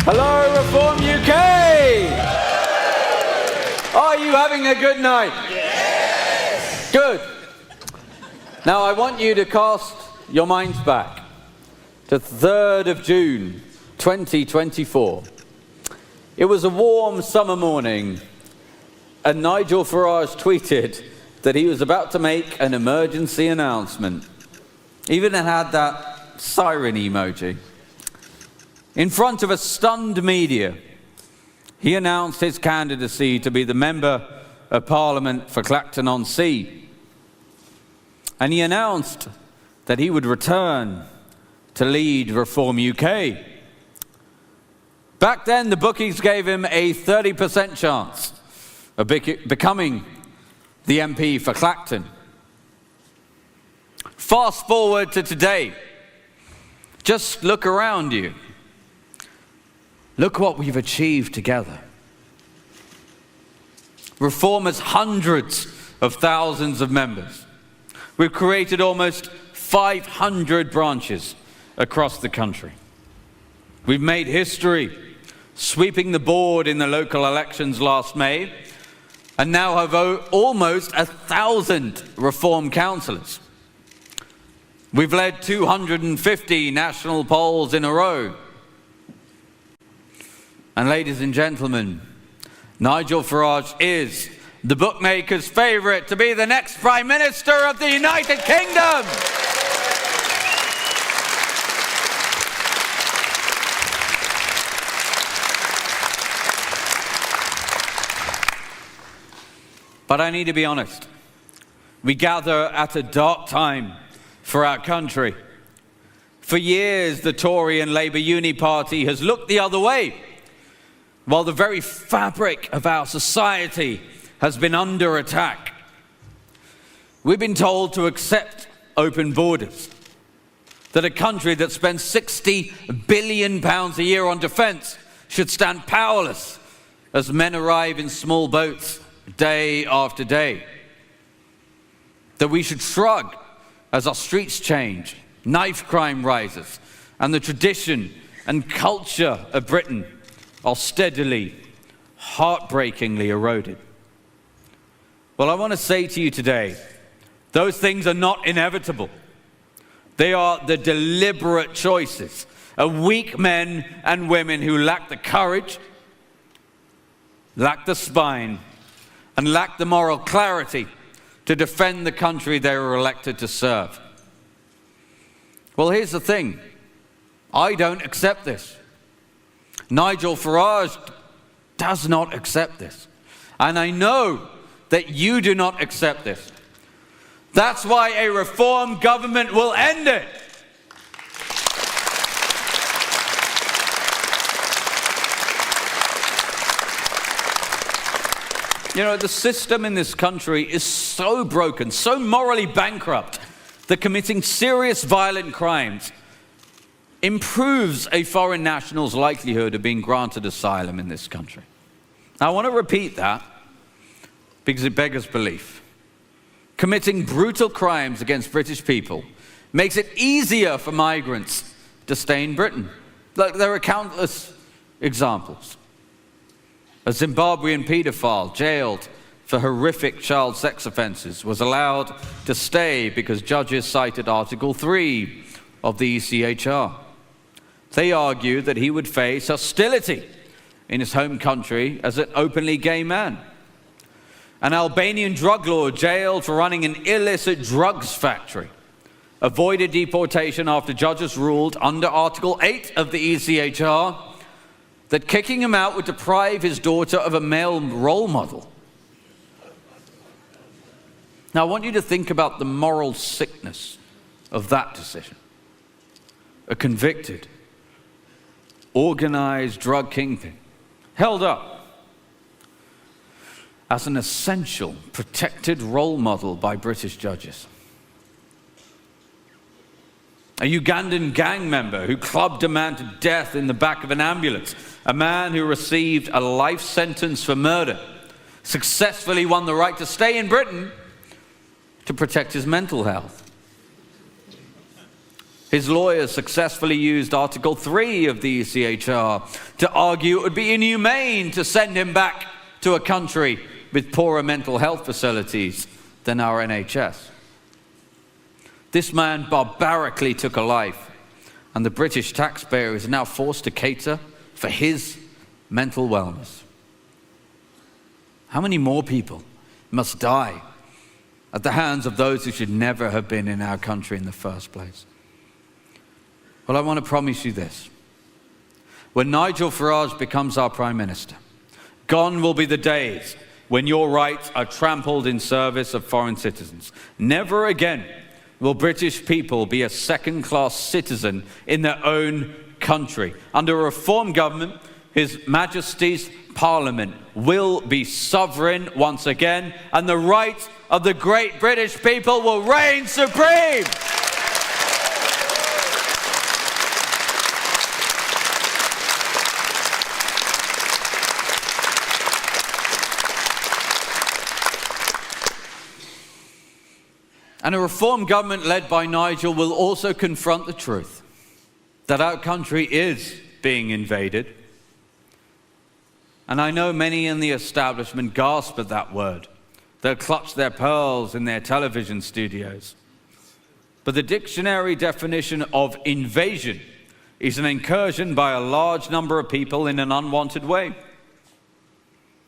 Hello, Reform UK! Are you having a good night? Yes! Good. Now I want you to cast your minds back to 3rd of June 2024. It was a warm summer morning and Nigel Farage tweeted that he was about to make an emergency announcement. Even had that siren emoji. In front of a stunned media, he announced his candidacy to be the Member of Parliament for Clacton-on-Sea. And he announced that he would return to lead Reform UK. Back then, the bookies gave him a 30% chance of becoming the MP for Clacton. Fast forward to today. Just look around you. Look what we've achieved together. Reform has hundreds of thousands of members. We've created almost 500 branches across the country. We've made history, sweeping the board in the local elections last May, and now have almost 1,000 Reform councillors. We've led 250 national polls in a row. And ladies and gentlemen, Nigel Farage is the bookmakers' favourite to be the next Prime Minister of the United Kingdom. But I need to be honest. We gather at a dark time for our country. For years, the Tory and Labour Uni Party has looked the other way, while the very fabric of our society has been under attack. We've been told to accept open borders, that a country that spends £60 billion a year on defence should stand powerless as men arrive in small boats day after day, that we should shrug as our streets change, knife crime rises, and the tradition and culture of Britain are steadily, heartbreakingly eroded. Well, I want to say to you today, those things are not inevitable. They are the deliberate choices of weak men and women who lack the courage, lack the spine, and lack the moral clarity to defend the country they were elected to serve. Well, here's the thing. I don't accept this. Nigel Farage does not accept this. And I know that you do not accept this. That's why a Reform government will end it. You know, the system in this country is so broken, so morally bankrupt, that committing serious violent crimes improves a foreign national's likelihood of being granted asylum in this country. Now, I want to repeat that because it beggars belief. Committing brutal crimes against British people makes it easier for migrants to stay in Britain. Look, there are countless examples. A Zimbabwean paedophile jailed for horrific child sex offences was allowed to stay because judges cited Article 3 of the ECHR. They argued that he would face hostility in his home country as an openly gay man. An Albanian drug lord jailed for running an illicit drugs factory avoided deportation after judges ruled under Article 8 of the ECHR that kicking him out would deprive his daughter of a male role model. Now, I want you to think about the moral sickness of that decision. A convicted, organized drug kingpin held up as an essential, protected role model by British judges. A Ugandan gang member who clubbed a man to death in the back of an ambulance. A man who received a life sentence for murder successfully won the right to stay in Britain to protect his mental health. His lawyers successfully used Article 3 of the ECHR to argue it would be inhumane to send him back to a country with poorer mental health facilities than our NHS. This man barbarically took a life, and the British taxpayer is now forced to cater for his mental wellness. How many more people must die at the hands of those who should never have been in our country in the first place? Well, I want to promise you this. When Nigel Farage becomes our Prime Minister, gone will be the days when your rights are trampled in service of foreign citizens. Never again will British people be a second-class citizen in their own country. Under a Reform government, His Majesty's Parliament will be sovereign once again, and the rights of the great British people will reign supreme. And a Reform government led by Nigel will also confront the truth that our country is being invaded. And I know many in the establishment gasp at that word. They'll clutch their pearls in their television studios. But the dictionary definition of invasion is an incursion by a large number of people in an unwanted way.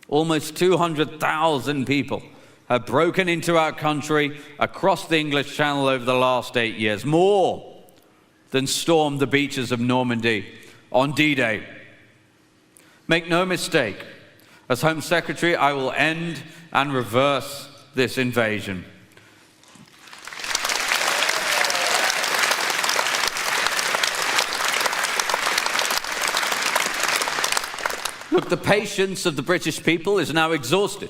Almost 200,000 people have broken into our country across the English Channel over the last 8 years, more than stormed the beaches of Normandy on D-Day. Make no mistake, as Home Secretary, I will end and reverse this invasion. Look, the patience of the British people is now exhausted.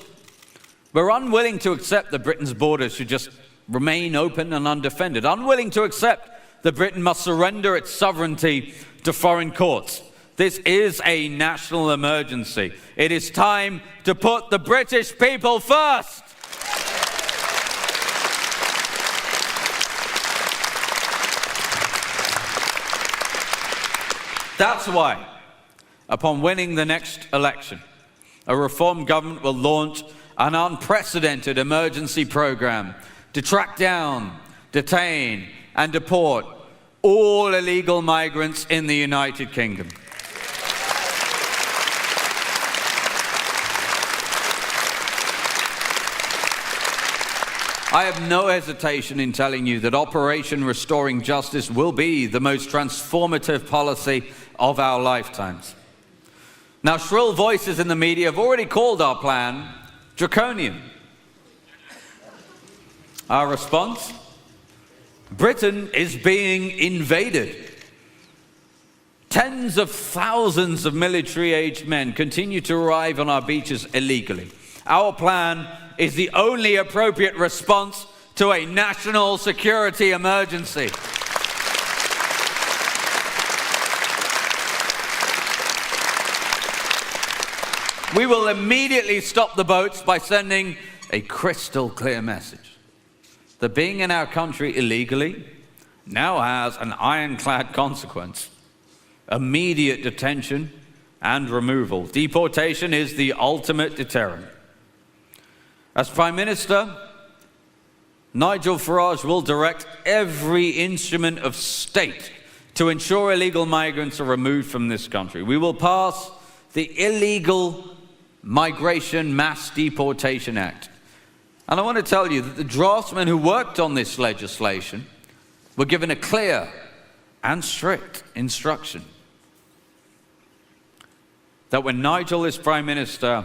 We're unwilling to accept that Britain's borders should just remain open and undefended, unwilling to accept that Britain must surrender its sovereignty to foreign courts. This is a national emergency. It is time to put the British people first. That's why, upon winning the next election, a reform government will launch an unprecedented emergency program to track down, detain, and deport all illegal migrants in the United Kingdom. I have no hesitation in telling you that Operation Restoring Justice will be the most transformative policy of our lifetimes. Now, shrill voices in the media have already called our plan draconian. Our response? Britain is being invaded. Tens of thousands of military-aged men continue to arrive on our beaches illegally. Our plan is the only appropriate response to a national security emergency. We will immediately stop the boats by sending a crystal clear message that being in our country illegally now has an ironclad consequence: immediate detention and removal. Deportation is the ultimate deterrent. As Prime Minister, Nigel Farage will direct every instrument of state to ensure illegal migrants are removed from this country. We will pass the Illegal Migration Mass Deportation Act. And I want to tell you that the draftsmen who worked on this legislation were given a clear and strict instruction that when Nigel is Prime Minister,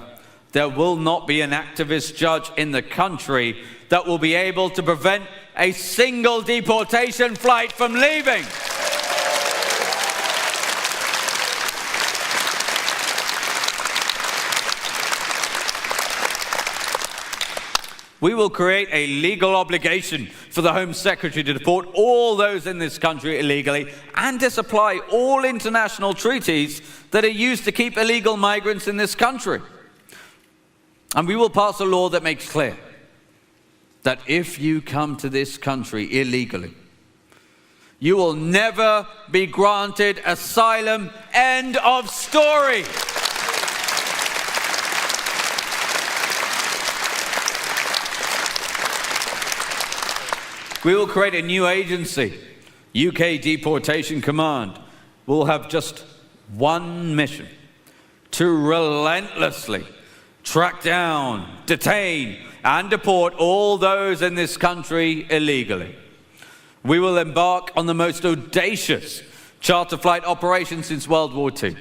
there will not be an activist judge in the country that will be able to prevent a single deportation flight from leaving. We will create a legal obligation for the Home Secretary to deport all those in this country illegally and disapply all international treaties that are used to keep illegal migrants in this country. And we will pass a law that makes clear that if you come to this country illegally, you will never be granted asylum. End of story. We will create a new agency, UK Deportation Command. We'll have just one mission: to relentlessly track down, detain, and deport all those in this country illegally. We will embark on the most audacious charter flight operation since World War II,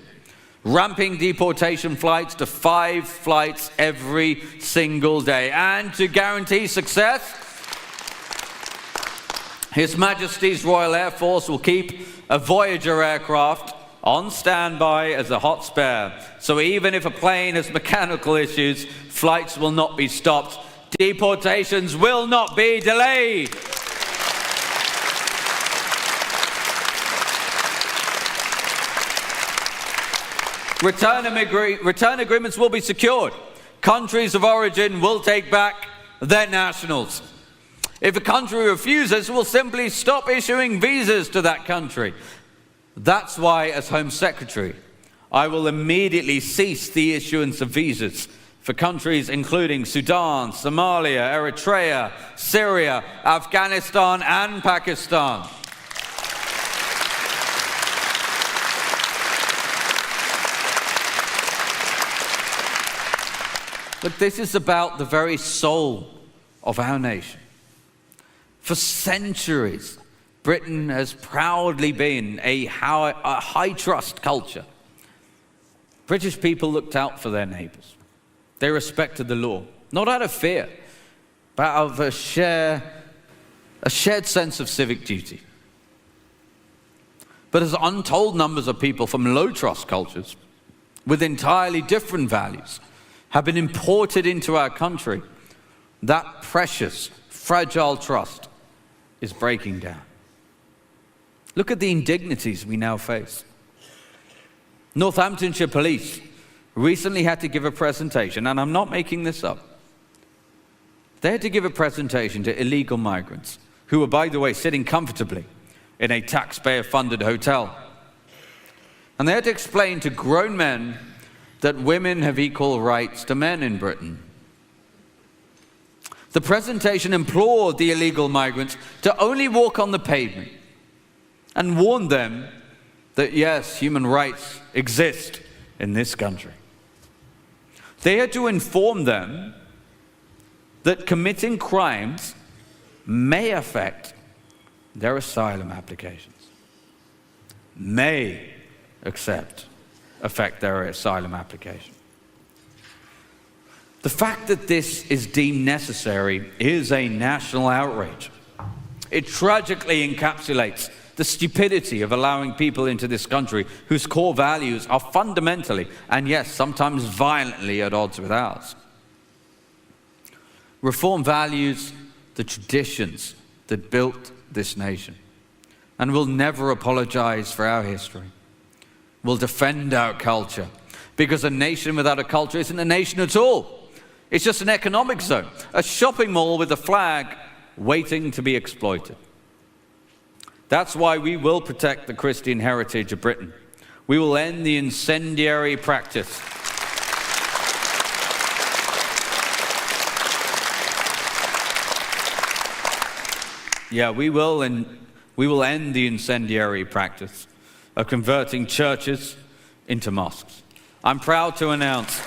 ramping deportation flights to 5 flights every single day. And to guarantee success, His Majesty's Royal Air Force will keep a Voyager aircraft on standby as a hot spare. So even if a plane has mechanical issues, flights will not be stopped. Deportations will not be delayed. Return agreements will be secured. Countries of origin will take back their nationals. If a country refuses, we'll simply stop issuing visas to that country. That's why, as Home Secretary, I will immediately cease the issuance of visas for countries including Sudan, Somalia, Eritrea, Syria, Afghanistan, and Pakistan. Look, this is about the very soul of our nation. For centuries, Britain has proudly been a high-trust culture. British people looked out for their neighbours. They respected the law, not out of fear, but out of a shared sense of civic duty. But as untold numbers of people from low-trust cultures with entirely different values have been imported into our country, that precious, fragile trust is breaking down. Look at the indignities we now face. Northamptonshire Police recently had to give a presentation, and I'm not making this up. They had to give a presentation to illegal migrants who were, by the way, sitting comfortably in a taxpayer-funded hotel. And they had to explain to grown men that women have equal rights to men in Britain. The presentation implored the illegal migrants to only walk on the pavement and warned them that, yes, human rights exist in this country. They had to inform them that committing crimes may affect their asylum applications. May affect their asylum application. The fact that this is deemed necessary is a national outrage. It tragically encapsulates the stupidity of allowing people into this country whose core values are fundamentally, and yes, sometimes violently, at odds with ours. Reform values the traditions that built this nation and will never apologize for our history. We'll defend our culture, because a nation without a culture isn't a nation at all. It's just an economic zone, a shopping mall with a flag waiting to be exploited. That's why we will protect the Christian heritage of Britain. We will end the incendiary practice we will end the incendiary practice of converting churches into mosques. I'm proud to announce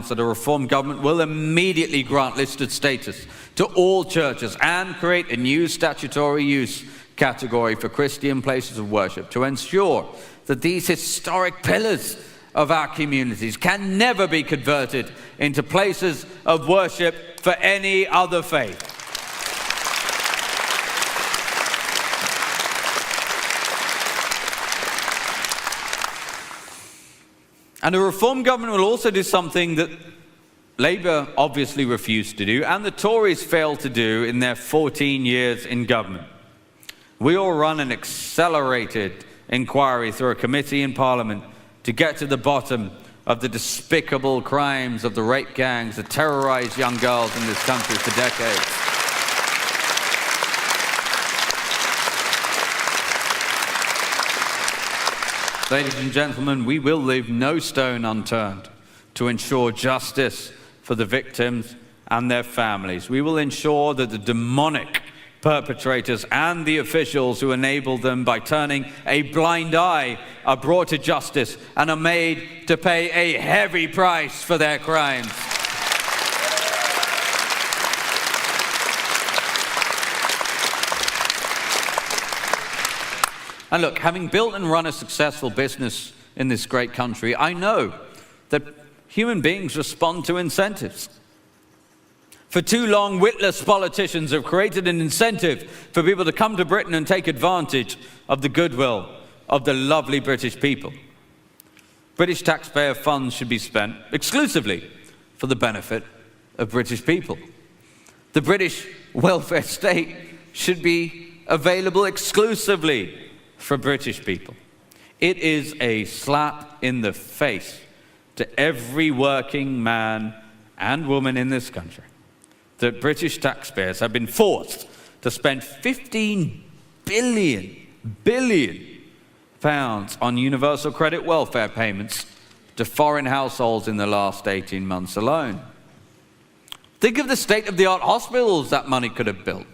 that a Reform government will immediately grant listed status to all churches and create a new statutory use category for Christian places of worship to ensure that these historic pillars of our communities can never be converted into places of worship for any other faith. And a Reform government will also do something that Labour obviously refused to do, and the Tories failed to do in their 14 years in government. We will run an accelerated inquiry through a committee in Parliament to get to the bottom of the despicable crimes of the rape gangs that terrorise young girls in this country for decades. Ladies and gentlemen, we will leave no stone unturned to ensure justice for the victims and their families. We will ensure that the demonic perpetrators and the officials who enabled them by turning a blind eye are brought to justice and are made to pay a heavy price for their crimes. And look, having built and run a successful business in this great country, I know that human beings respond to incentives. For too long, witless politicians have created an incentive for people to come to Britain and take advantage of the goodwill of the lovely British people. British taxpayer funds should be spent exclusively for the benefit of British people. The British welfare state should be available exclusively for British people. It is a slap in the face to every working man and woman in this country that British taxpayers have been forced to spend 15 billion pounds on universal credit welfare payments to foreign households in the last 18 months alone. Think of the state-of-the-art hospitals that money could have built,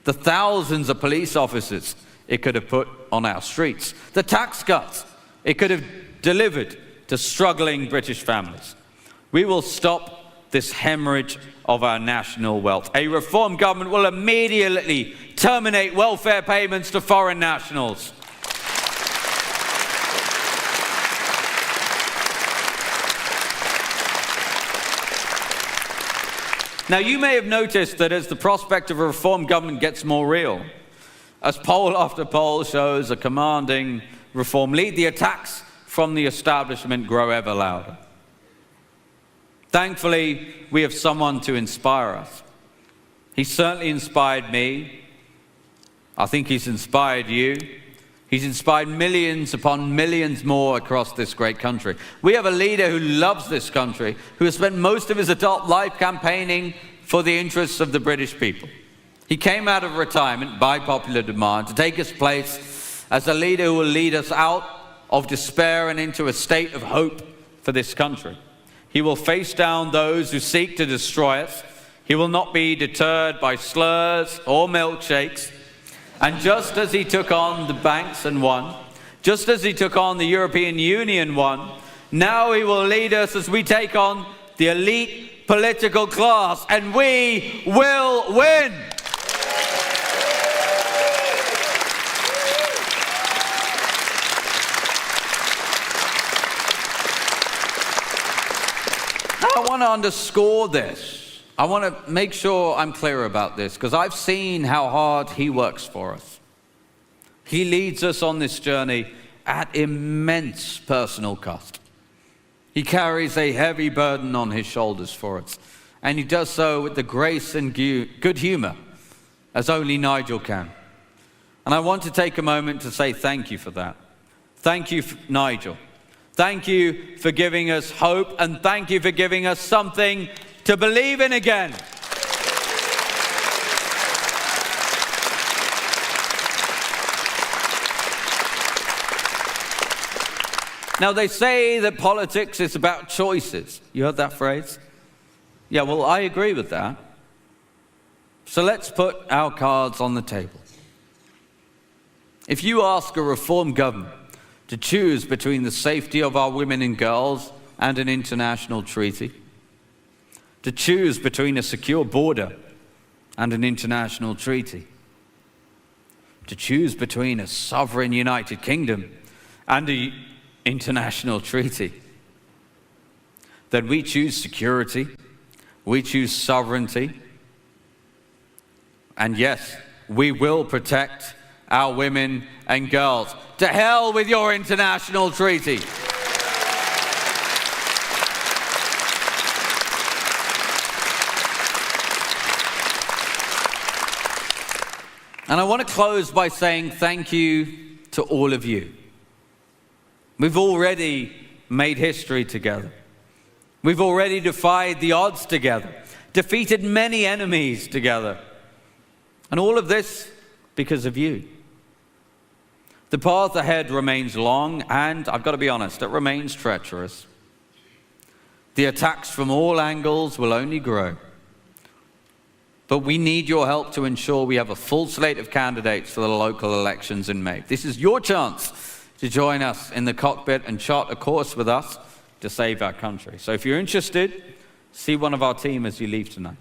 the thousands of police officers it could have put on our streets, the tax cuts it could have delivered to struggling British families. We will stop this hemorrhage of our national wealth. A Reform government will immediately terminate welfare payments to foreign nationals. Now, you may have noticed that as the prospect of a Reform government gets more real, as poll after poll shows a commanding Reform lead, the attacks from the establishment grow ever louder. Thankfully, we have someone to inspire us. He certainly inspired me. I think he's inspired you. He's inspired millions upon millions more across this great country. We have a leader who loves this country, who has spent most of his adult life campaigning for the interests of the British people. He came out of retirement by popular demand to take his place as a leader who will lead us out of despair and into a state of hope for this country. He will face down those who seek to destroy us. He will not be deterred by slurs or milkshakes. And just as he took on the banks and won, just as he took on the European Union won, now he will lead us as we take on the elite political class, and we will win. I want to underscore this. I want to make sure I'm clear about this, because I've seen how hard he works for us. He leads us on this journey at immense personal cost. He carries a heavy burden on his shoulders for us, and he does so with the grace and good humor as only Nigel can. And I want to take a moment to say thank you for that. Thank you, Nigel. Thank you for giving us hope, and thank you for giving us something to believe in again. Now, they say that politics is about choices. You heard that phrase? Yeah, well, I agree with that. So let's put our cards on the table. If you ask a Reform government to choose between the safety of our women and girls and an international treaty, to choose between a secure border and an international treaty, to choose between a sovereign United Kingdom and an international treaty, then we choose security, we choose sovereignty, and yes, we will protect our women and girls. To hell with your international treaty. And I want to close by saying thank you to all of you. We've already made history together. We've already defied the odds together, defeated many enemies together. And all of this because of you. The path ahead remains long, and I've got to be honest, it remains treacherous. The attacks from all angles will only grow. But we need your help to ensure we have a full slate of candidates for the local elections in May. This is your chance to join us in the cockpit and chart a course with us to save our country. So if you're interested, see one of our team as you leave tonight.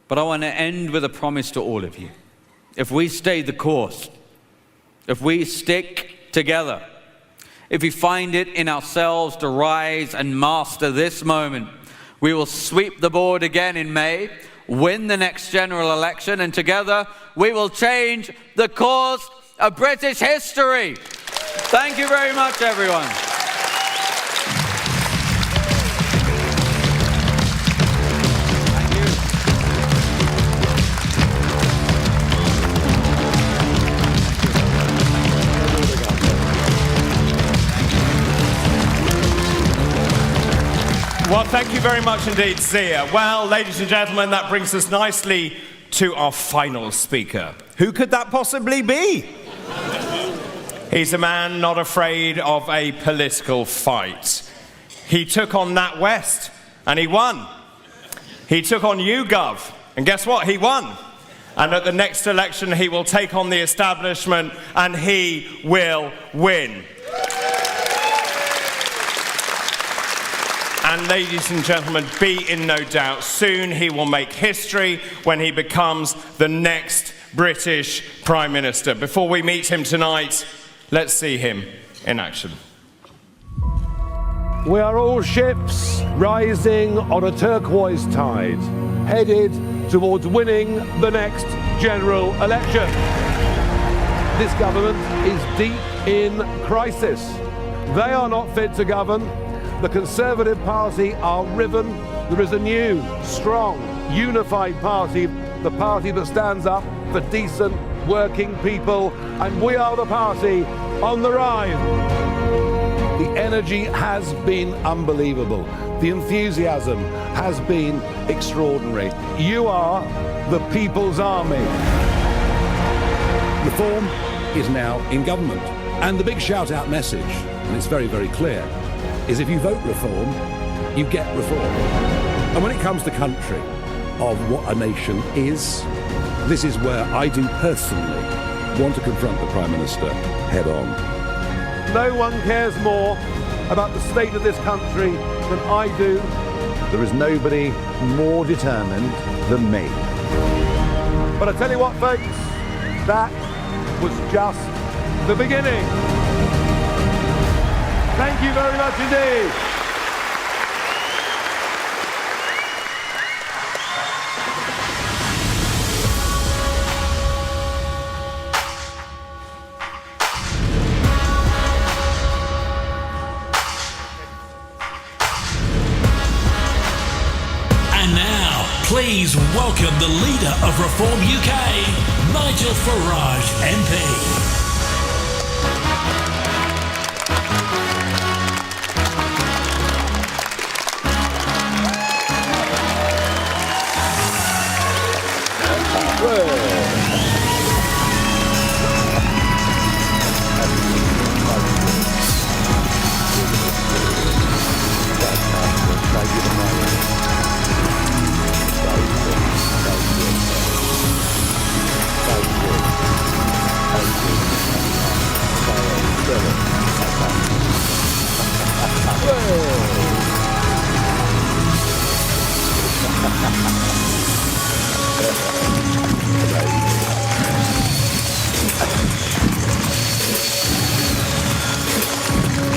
But I want to end with a promise to all of you. If we stay the course, if we stick together, if we find it in ourselves to rise and master this moment, we will sweep the board again in May, win the next general election, and together we will change the course of British history. Thank you very much, everyone. Well, thank you very much indeed, Zia. Well, ladies and gentlemen, that brings us nicely to our final speaker. Who could that possibly be? He's a man not afraid of a political fight. He took on Nat West, and he won. He took on YouGov, and guess what? He won. And at the next election, he will take on the establishment, and he will win. And ladies and gentlemen, be in no doubt, soon he will make history when he becomes the next British Prime Minister. Before we meet him tonight, let's see him in action. We are all ships rising on a turquoise tide, headed towards winning the next general election. This government is deep in crisis. They are not fit to govern. The Conservative Party are riven. There is a new, strong, unified party, the party that stands up for decent, working people, and we are the party on the rise. The energy has been unbelievable. The enthusiasm has been extraordinary. You are the people's army. Reform is now in government. And the big shout-out message, and it's very, very clear, is if you vote reform, you get reform. And when it comes to country, of what a nation is, this is where I do personally want to confront the Prime Minister head on. No one cares more about the state of this country than I do. There is nobody more determined than me. But I tell you what, folks, that was just the beginning. Thank you very much indeed. And now, please welcome the leader of Reform UK, Nigel Farage MP.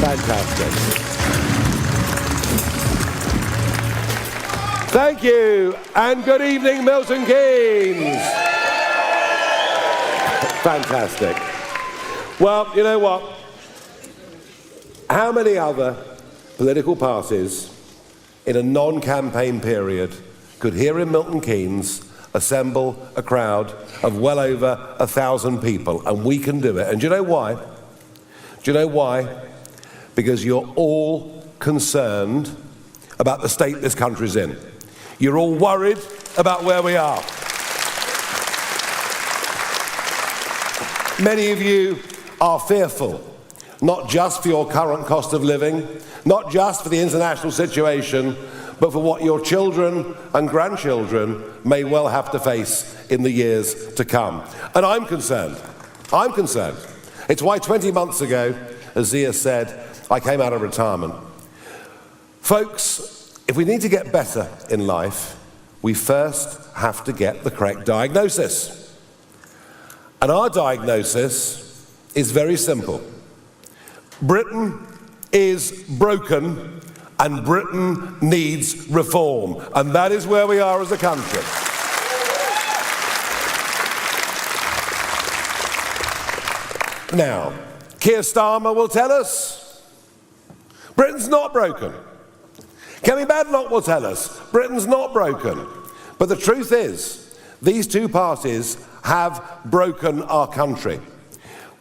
Fantastic. Thank you, and good evening, Milton Keynes. Fantastic. Well, you know what? How many other political parties in a non-campaign period could here in Milton Keynes assemble a crowd of well over 1,000 people? And we can do it. And do you know why? Do you know why? Because you're all concerned about the state this country's in. You're all worried about where we are. Many of you are fearful, not just for your current cost of living, not just for the international situation, but for what your children and grandchildren may well have to face in the years to come. And I'm concerned. I'm concerned. It's why 20 months ago, as Zia said, I came out of retirement. Folks, if we need to get better in life, we first have to get the correct diagnosis. And our diagnosis is very simple. Britain is broken and Britain needs reform. And that is where we are as a country. Now, Keir Starmer will tell us Britain's not broken. Kemi Badenoch will tell us Britain's not broken. But the truth is, these two parties have broken our country.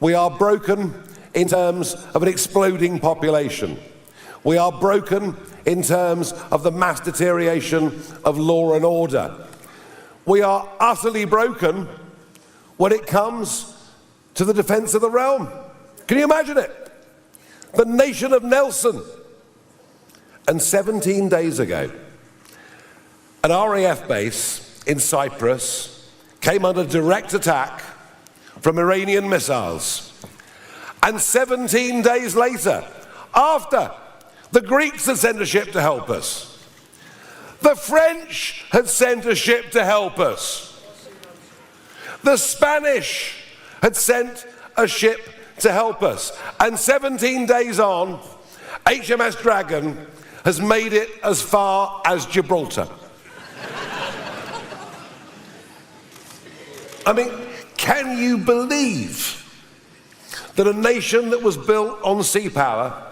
We are broken in terms of an exploding population. We are broken in terms of the mass deterioration of law and order. We are utterly broken when it comes to the defence of the realm. Can you imagine it? The nation of Nelson. And 17 days ago, an RAF base in Cyprus came under direct attack from Iranian missiles. And 17 days later, after the Greeks had sent a ship to help us, the French had sent a ship to help us, the Spanish had sent a ship to help us, and 17 days on, HMS Dragon has made it as far as Gibraltar. I mean, can you believe that a nation that was built on sea power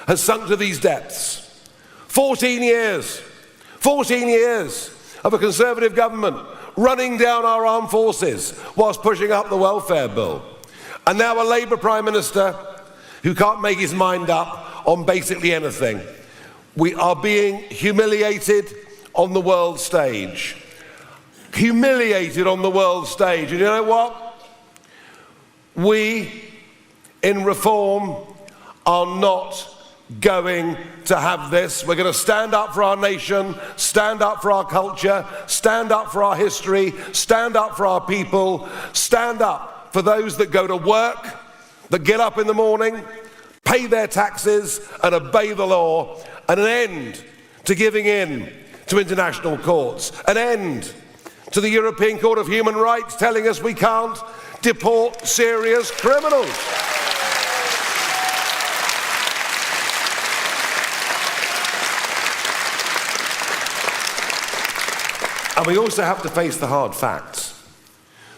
has sunk to these depths? 14 years of a Conservative government running down our armed forces whilst pushing up the welfare bill. And now a Labour Prime Minister who can't make his mind up on basically anything. We are being humiliated on the world stage. Humiliated on the world stage. And you know what? We in Reform are not going to have this. We're going to stand up for our nation, stand up for our culture, stand up for our history, stand up for our people, stand up for those that go to work, that get up in the morning, pay their taxes and obey the law, and an end to giving in to international courts, an end to the European Court of Human Rights telling us we can't deport serious criminals. And we also have to face the hard facts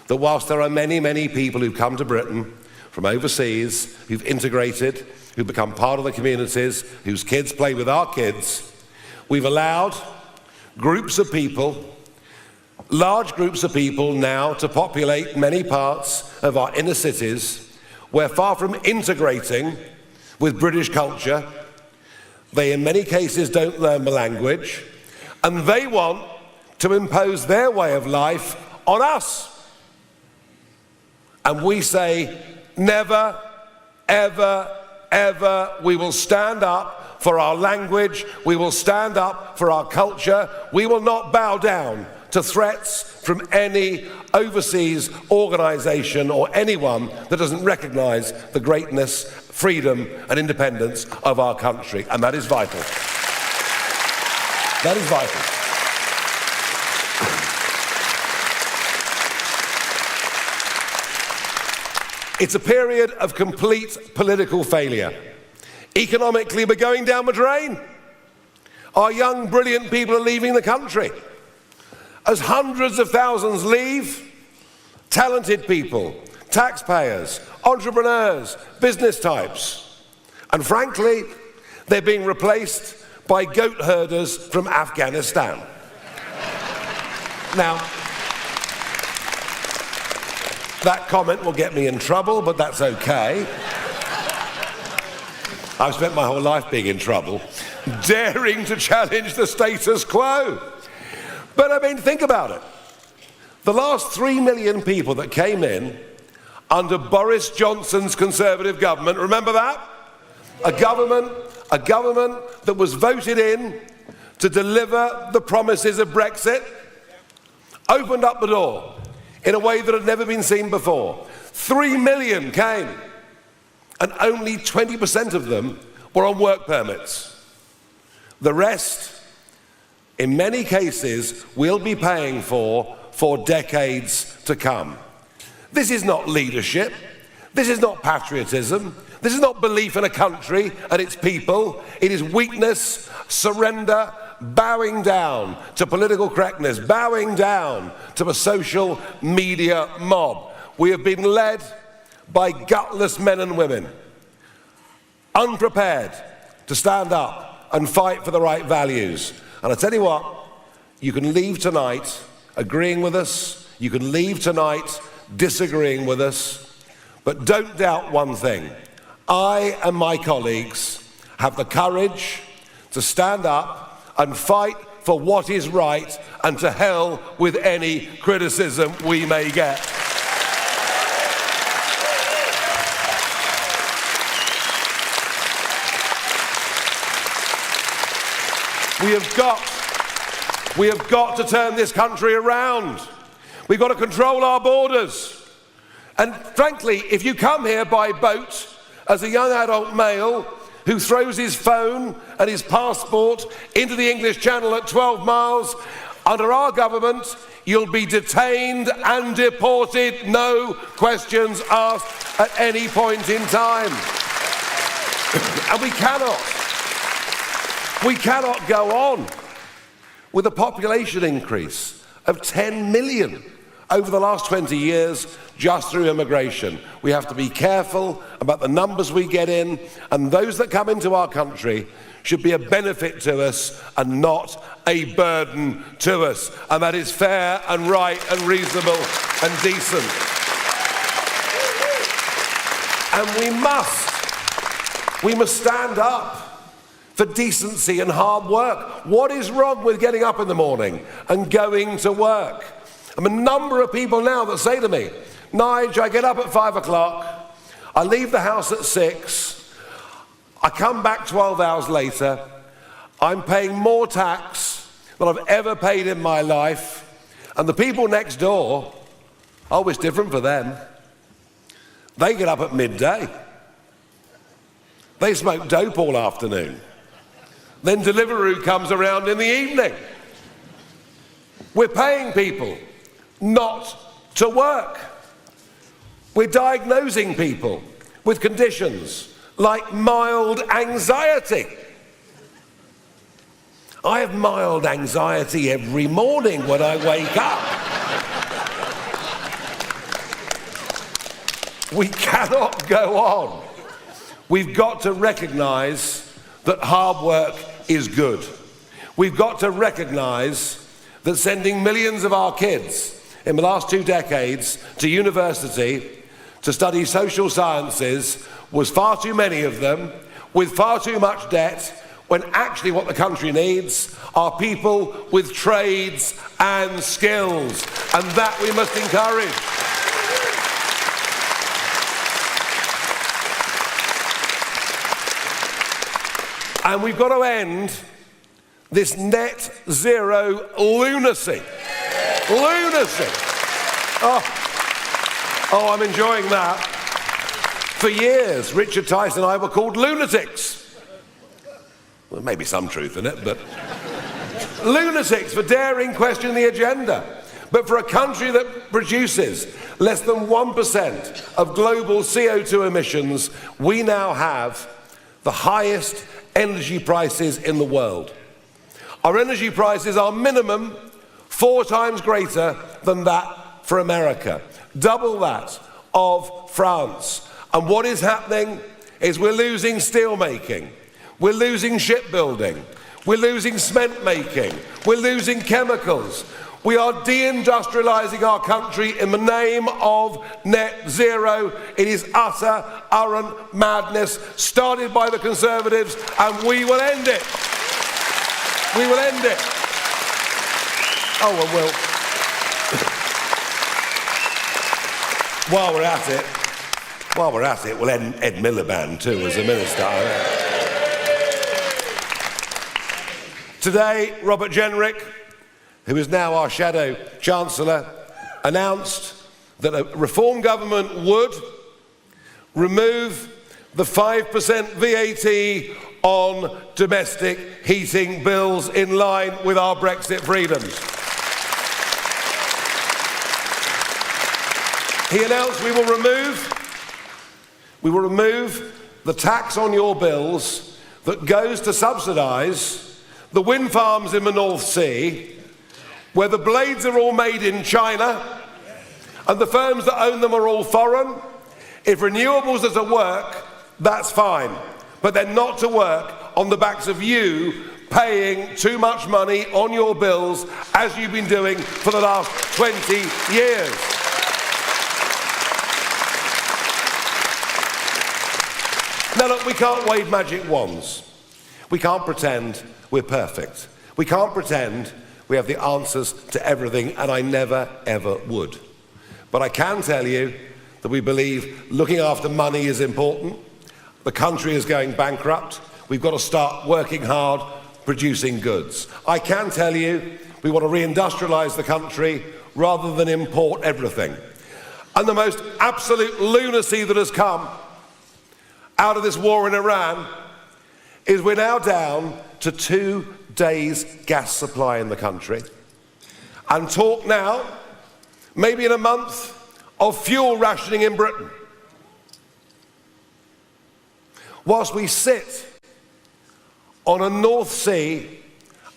that whilst there are many, many people who've come to Britain from overseas, who've integrated, who've become part of the communities, whose kids play with our kids, we've allowed groups of people, large groups of people now to populate many parts of our inner cities where, far from integrating with British culture, they in many cases don't learn the language, and they want to impose their way of life on us. And we say, never, ever, ever, we will stand up for our language, we will stand up for our culture, we will not bow down to threats from any overseas organisation or anyone that doesn't recognise the greatness, freedom and independence of our country. And that is vital. That is vital. It's a period of complete political failure. Economically, we're going down the drain. Our young, brilliant people are leaving the country. As hundreds of thousands leave, talented people, taxpayers, entrepreneurs, business types, and frankly, they're being replaced by goat herders from Afghanistan. Now, that comment will get me in trouble, but that's okay. I've spent my whole life being in trouble, daring to challenge the status quo. But I mean, think about it. The last 3 million people that came in under Boris Johnson's Conservative government, remember that? A government that was voted in to deliver the promises of Brexit, opened up the door in a way that had never been seen before. 3 million came, and only 20% of them were on work permits. The rest, in many cases, we'll be paying for decades to come. This is not leadership. This is not patriotism. This is not belief in a country and its people. It is weakness, surrender, bowing down to political correctness, bowing down to a social media mob. We have been led by gutless men and women, unprepared to stand up and fight for the right values. And I tell you what, you can leave tonight agreeing with us, you can leave tonight disagreeing with us, but don't doubt one thing. I and my colleagues have the courage to stand up and fight for what is right, and to hell with any criticism we may get. We have got to turn this country around. We've got to control our borders. And frankly, if you come here by boat as a young adult male who throws his phone and his passport into the English Channel at 12 miles, under our government, you'll be detained and deported, no questions asked at any point in time. And we cannot go on with a population increase of 10 million over the last 20 years just through immigration. We have to be careful about the numbers we get in, and those that come into our country should be a benefit to us and not a burden to us. And that is fair and right and reasonable and decent. And we must stand up for decency and hard work. What is wrong with getting up in the morning and going to work? I mean, a number of people now that say to me, Nige, I get up at 5 o'clock, I leave the house at 6, I come back 12 hours later, I'm paying more tax than I've ever paid in my life, and the people next door, oh, it's different for them. They get up at midday. They smoke dope all afternoon. Then Deliveroo comes around in the evening. We're paying people not to work. We're diagnosing people with conditions like mild anxiety. I have mild anxiety every morning when I wake up. We cannot go on. We've got to recognise that hard work is good. We've got to recognise that sending millions of our kids in the last 2 decades to university to study social sciences was far too many of them with far too much debt, when actually what the country needs are people with trades and skills, and that we must encourage. And we've got to end this net zero lunacy. Lunacy. Oh, I'm enjoying that. For years, Richard Tice and I were called lunatics. Well, maybe some truth in it, but lunatics for daring question the agenda. But for a country that produces less than 1% of global CO2 emissions, we now have the highest energy prices in the world. Our energy prices are minimum 4 times greater than that for America, double that of France. And what is happening is we're losing steel making, we're losing shipbuilding, we're losing cement making, we're losing chemicals. We are deindustrializing our country in the name of net zero. It is utter, arrant madness, started by the Conservatives, and we will end it. We will end it. Oh, and we'll... While we're at it, we'll end Ed Miliband too as a minister. Today, Robert Jenrick, who is now our Shadow Chancellor, announced that a reform government would remove the 5% VAT on domestic heating bills in line with our Brexit freedoms. He announced we will remove the tax on your bills that goes to subsidise the wind farms in the North Sea, where the blades are all made in China and the firms that own them are all foreign. If renewables are to work, that's fine, but they're not to work on the backs of you paying too much money on your bills, as you've been doing for the last 20 years. Now look, we can't wave magic wands. We can't pretend we're perfect. We can't pretend we have the answers to everything, and I never, ever would. But I can tell you that we believe looking after money is important. The country is going bankrupt. We've got to start working hard, producing goods. I can tell you we want to reindustrialise the country rather than import everything. And the most absolute lunacy that has come out of this war in Iran is we're now down to 2 days' gas supply in the country. And talk now, maybe in a month, of fuel rationing in Britain. Whilst we sit on a North Sea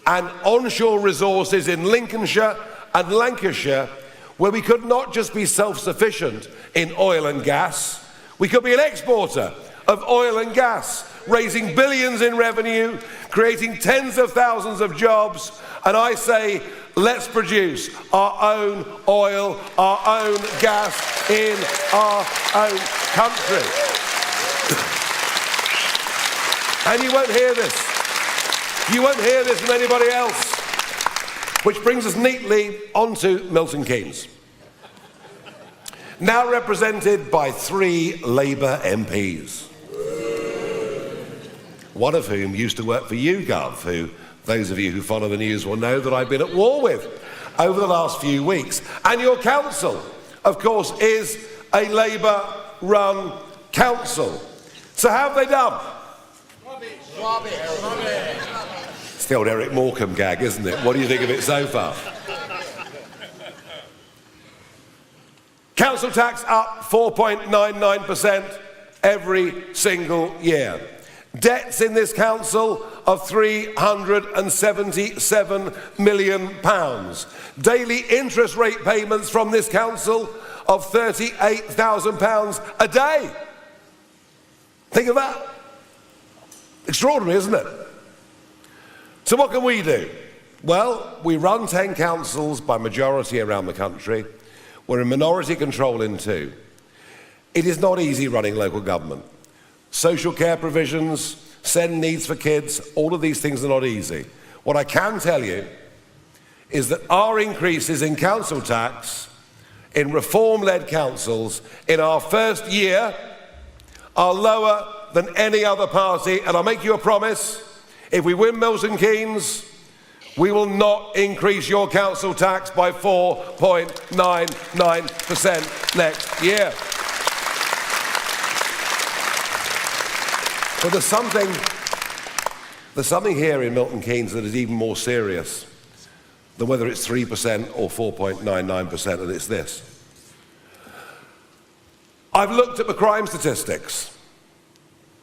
and onshore resources in Lincolnshire and Lancashire, where we could not just be self-sufficient in oil and gas, we could be an exporter of oil and gas, raising billions in revenue, creating tens of thousands of jobs, and I say, let's produce our own oil, our own gas in our own country. And you won't hear this. You won't hear this from anybody else. Which brings us neatly onto Milton Keynes. Now represented by 3 Labour MPs. One of whom used to work for YouGov, who those of you who follow the news will know that I've been at war with over the last few weeks. And your council, of course, is a Labour-run council. So how have they done? It's the old Eric Morecambe gag, isn't it? What do you think of it so far? Council tax up 4.99% every single year. Debts in this council of £377 million. Daily interest rate payments from this council of £38,000 a day. Think of that. Extraordinary, isn't it? So what can we do? Well, we run 10 councils by majority around the country. We're in minority control in 2. It is not easy running local government. Social care provisions, send needs for kids, all of these things are not easy. What I can tell you is that our increases in council tax in reform-led councils in our first year are lower than any other party, and I'll make you a promise, if we win Milton Keynes, we will not increase your council tax by 4.99% next year. But there's something here in Milton Keynes that is even more serious than whether it's 3% or 4.99%, and it's this. I've looked at the crime statistics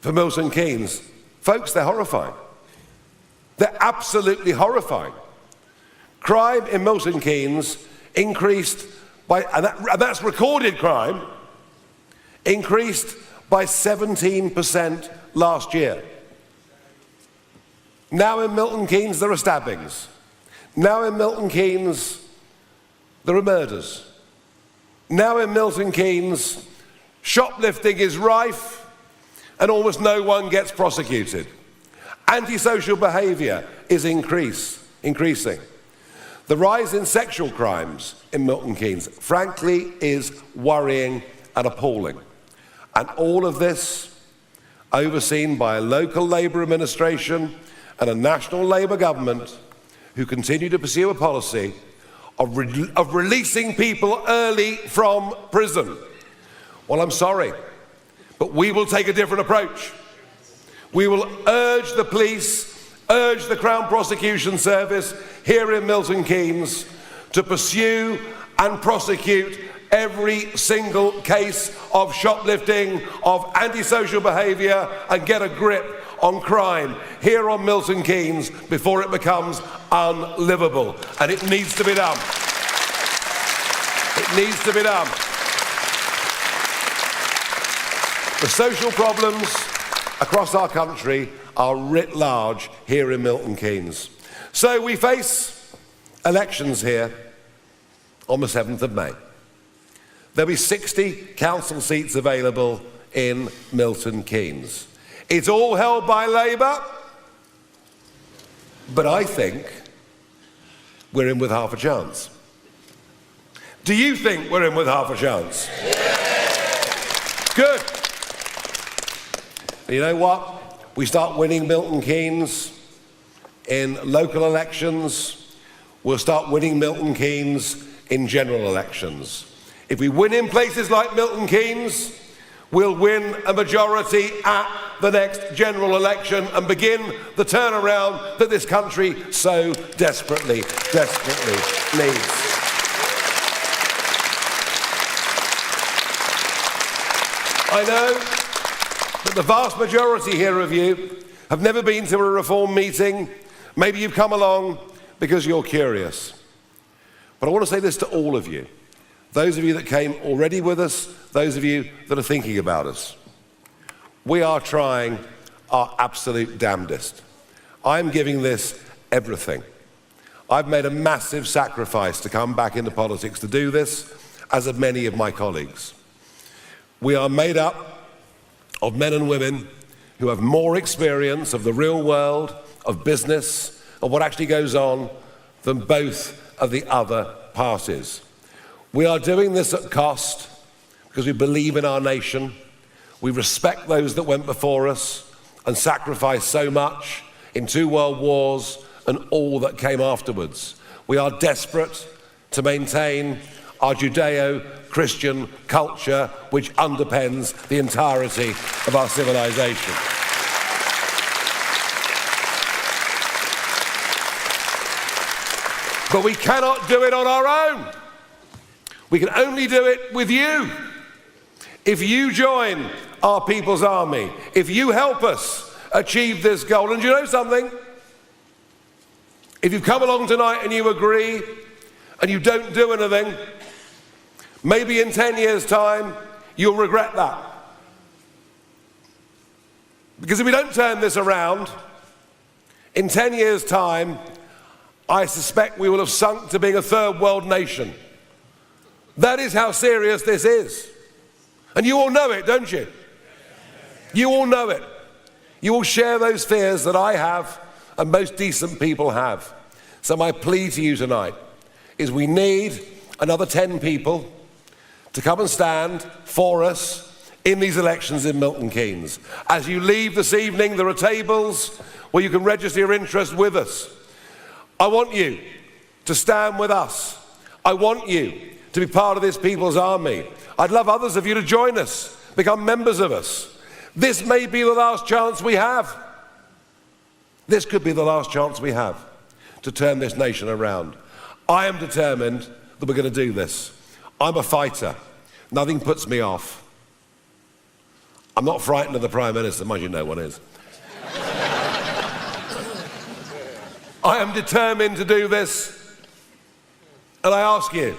for Milton Keynes. Folks, they're horrifying. They're absolutely horrifying. Crime in Milton Keynes increased by, and that's recorded crime, increased by 17% last year. Now in Milton Keynes there are stabbings. Now in Milton Keynes there are murders. Now in Milton Keynes shoplifting is rife and almost no one gets prosecuted. Antisocial behaviour is increasing. The rise in sexual crimes in Milton Keynes, frankly, is worrying and appalling. And all of this overseen by a local Labour administration and a national Labour government who continue to pursue a policy of releasing people early from prison. Well, I'm sorry, but we will take a different approach. We will urge the police, urge the Crown Prosecution Service here in Milton Keynes to pursue and prosecute every single case of shoplifting, of antisocial behaviour, and get a grip on crime here on Milton Keynes before it becomes unlivable. And it needs to be done. It needs to be done. The social problems across our country are writ large here in Milton Keynes. So we face elections here on the 7th of May. There'll be 60 council seats available in Milton Keynes. It's all held by Labour, but I think we're in with half a chance. Do you think we're in with half a chance? Good. You know what? We start winning Milton Keynes in local elections. We'll start winning Milton Keynes in general elections. If we win in places like Milton Keynes, we'll win a majority at the next general election and begin the turnaround that this country so desperately, desperately needs. I know that the vast majority here of you have never been to a Reform meeting. Maybe you've come along because you're curious. But I want to say this to all of you. Those of you that came already with us, those of you that are thinking about us. We are trying our absolute damnedest. I'm giving this everything. I've made a massive sacrifice to come back into politics to do this, as have many of my colleagues. We are made up of men and women who have more experience of the real world, of business, of what actually goes on, than both of the other parties. We are doing this at cost because we believe in our nation. We respect those that went before us and sacrificed so much in 2 world wars and all that came afterwards. We are desperate to maintain our Judeo-Christian culture, which underpins the entirety of our civilization. But we cannot do it on our own. We can only do it with you. If you join our People's Army, if you help us achieve this goal, and you know something? If you've come along tonight and you agree and you don't do anything, maybe in 10 years' time, you'll regret that. Because if we don't turn this around, in 10 years' time, I suspect we will have sunk to being a third world nation. That is how serious this is. And you all know it, don't you? You all know it. You all share those fears that I have and most decent people have. So my plea to you tonight is we need another 10 people to come and stand for us in these elections in Milton Keynes. As you leave this evening, there are tables where you can register your interest with us. I want you to stand with us. I want you to be part of this People's Army. I'd love others of you to join us, become members of us. This may be the last chance we have. This could be the last chance we have to turn this nation around. I am determined that we're going to do this. I'm a fighter. Nothing puts me off. I'm not frightened of the Prime Minister, mind you, no one is. I am determined to do this, and I ask you,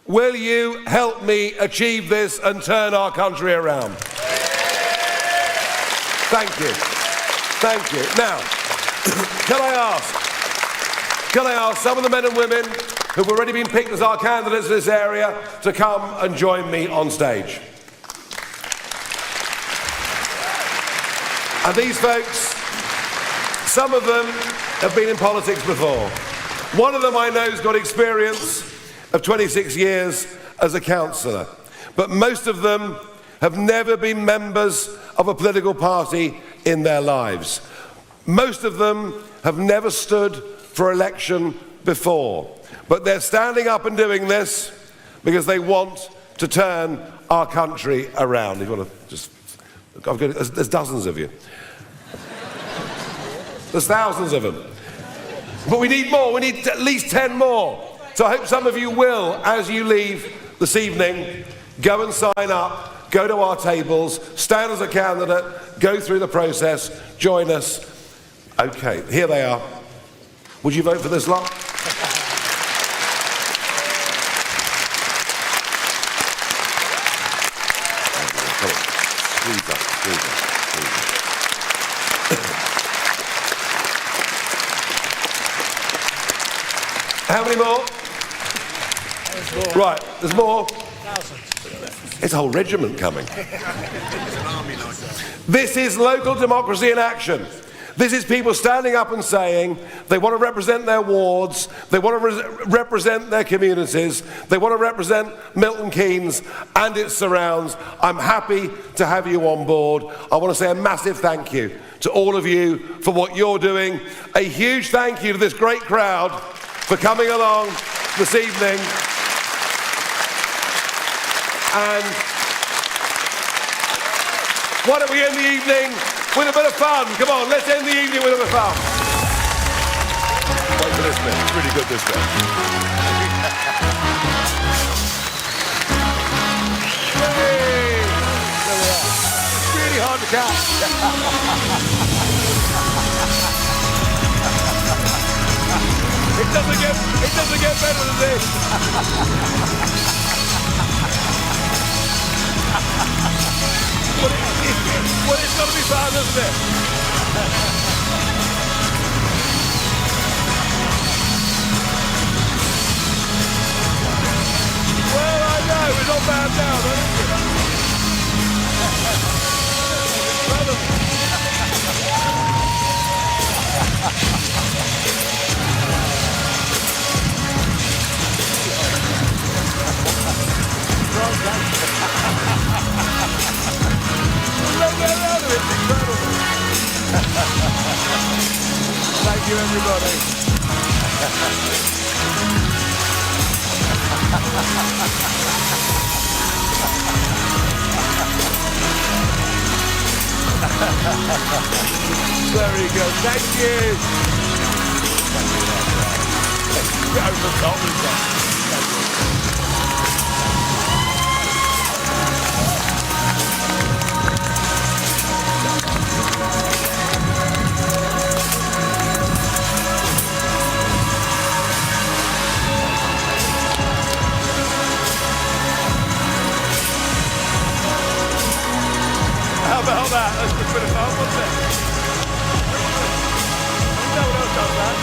will you help me achieve this and turn our country around? Thank you. Thank you. Now, can I ask some of the men and women who've already been picked as our candidates in this area to come and join me on stage? And these folks, some of them have been in politics before. One of them I know has got experience of 26 years as a councillor, but most of them have never been members of a political party in their lives. Most of them have never stood for election before, but they're standing up and doing this because they want to turn our country around. If you want to just, there's dozens of you. There's thousands of them. But we need more. We need at least 10 more. So I hope some of you will, as you leave this evening, go and sign up, go to our tables, stand as a candidate, go through the process, join us. Okay, here they are. Would you vote for this lot? How many more? Right, there's more. It's a whole regiment coming. This is local democracy in action. This is people standing up and saying they want to represent their wards, they want to represent their communities, they want to represent Milton Keynes and its surrounds. I'm happy to have you on board. I want to say a massive thank you to all of you for what you're doing. A huge thank you to this great crowd for coming along this evening. And why don't we end the evening with a bit of fun? Come on, let's end the evening with a bit of fun. Wait for this bit. It's really good, this bit. Hey! There we are. It's really hard to catch. It doesn't get better than this. Well, it's got to be fun, isn't it? Well, I know, we're not bad now, though, is it? Thank you, everybody. Very good. Thank you. Over the top, isn't it? How about that? That's a bit of fun, wasn't it? No one else does that.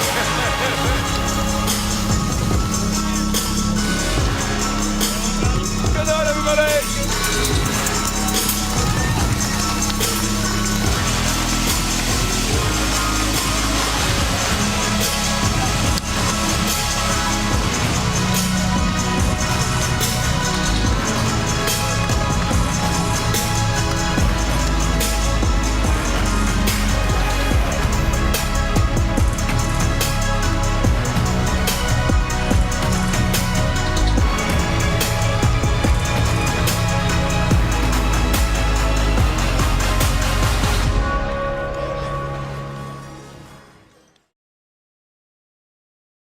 Good night, everybody.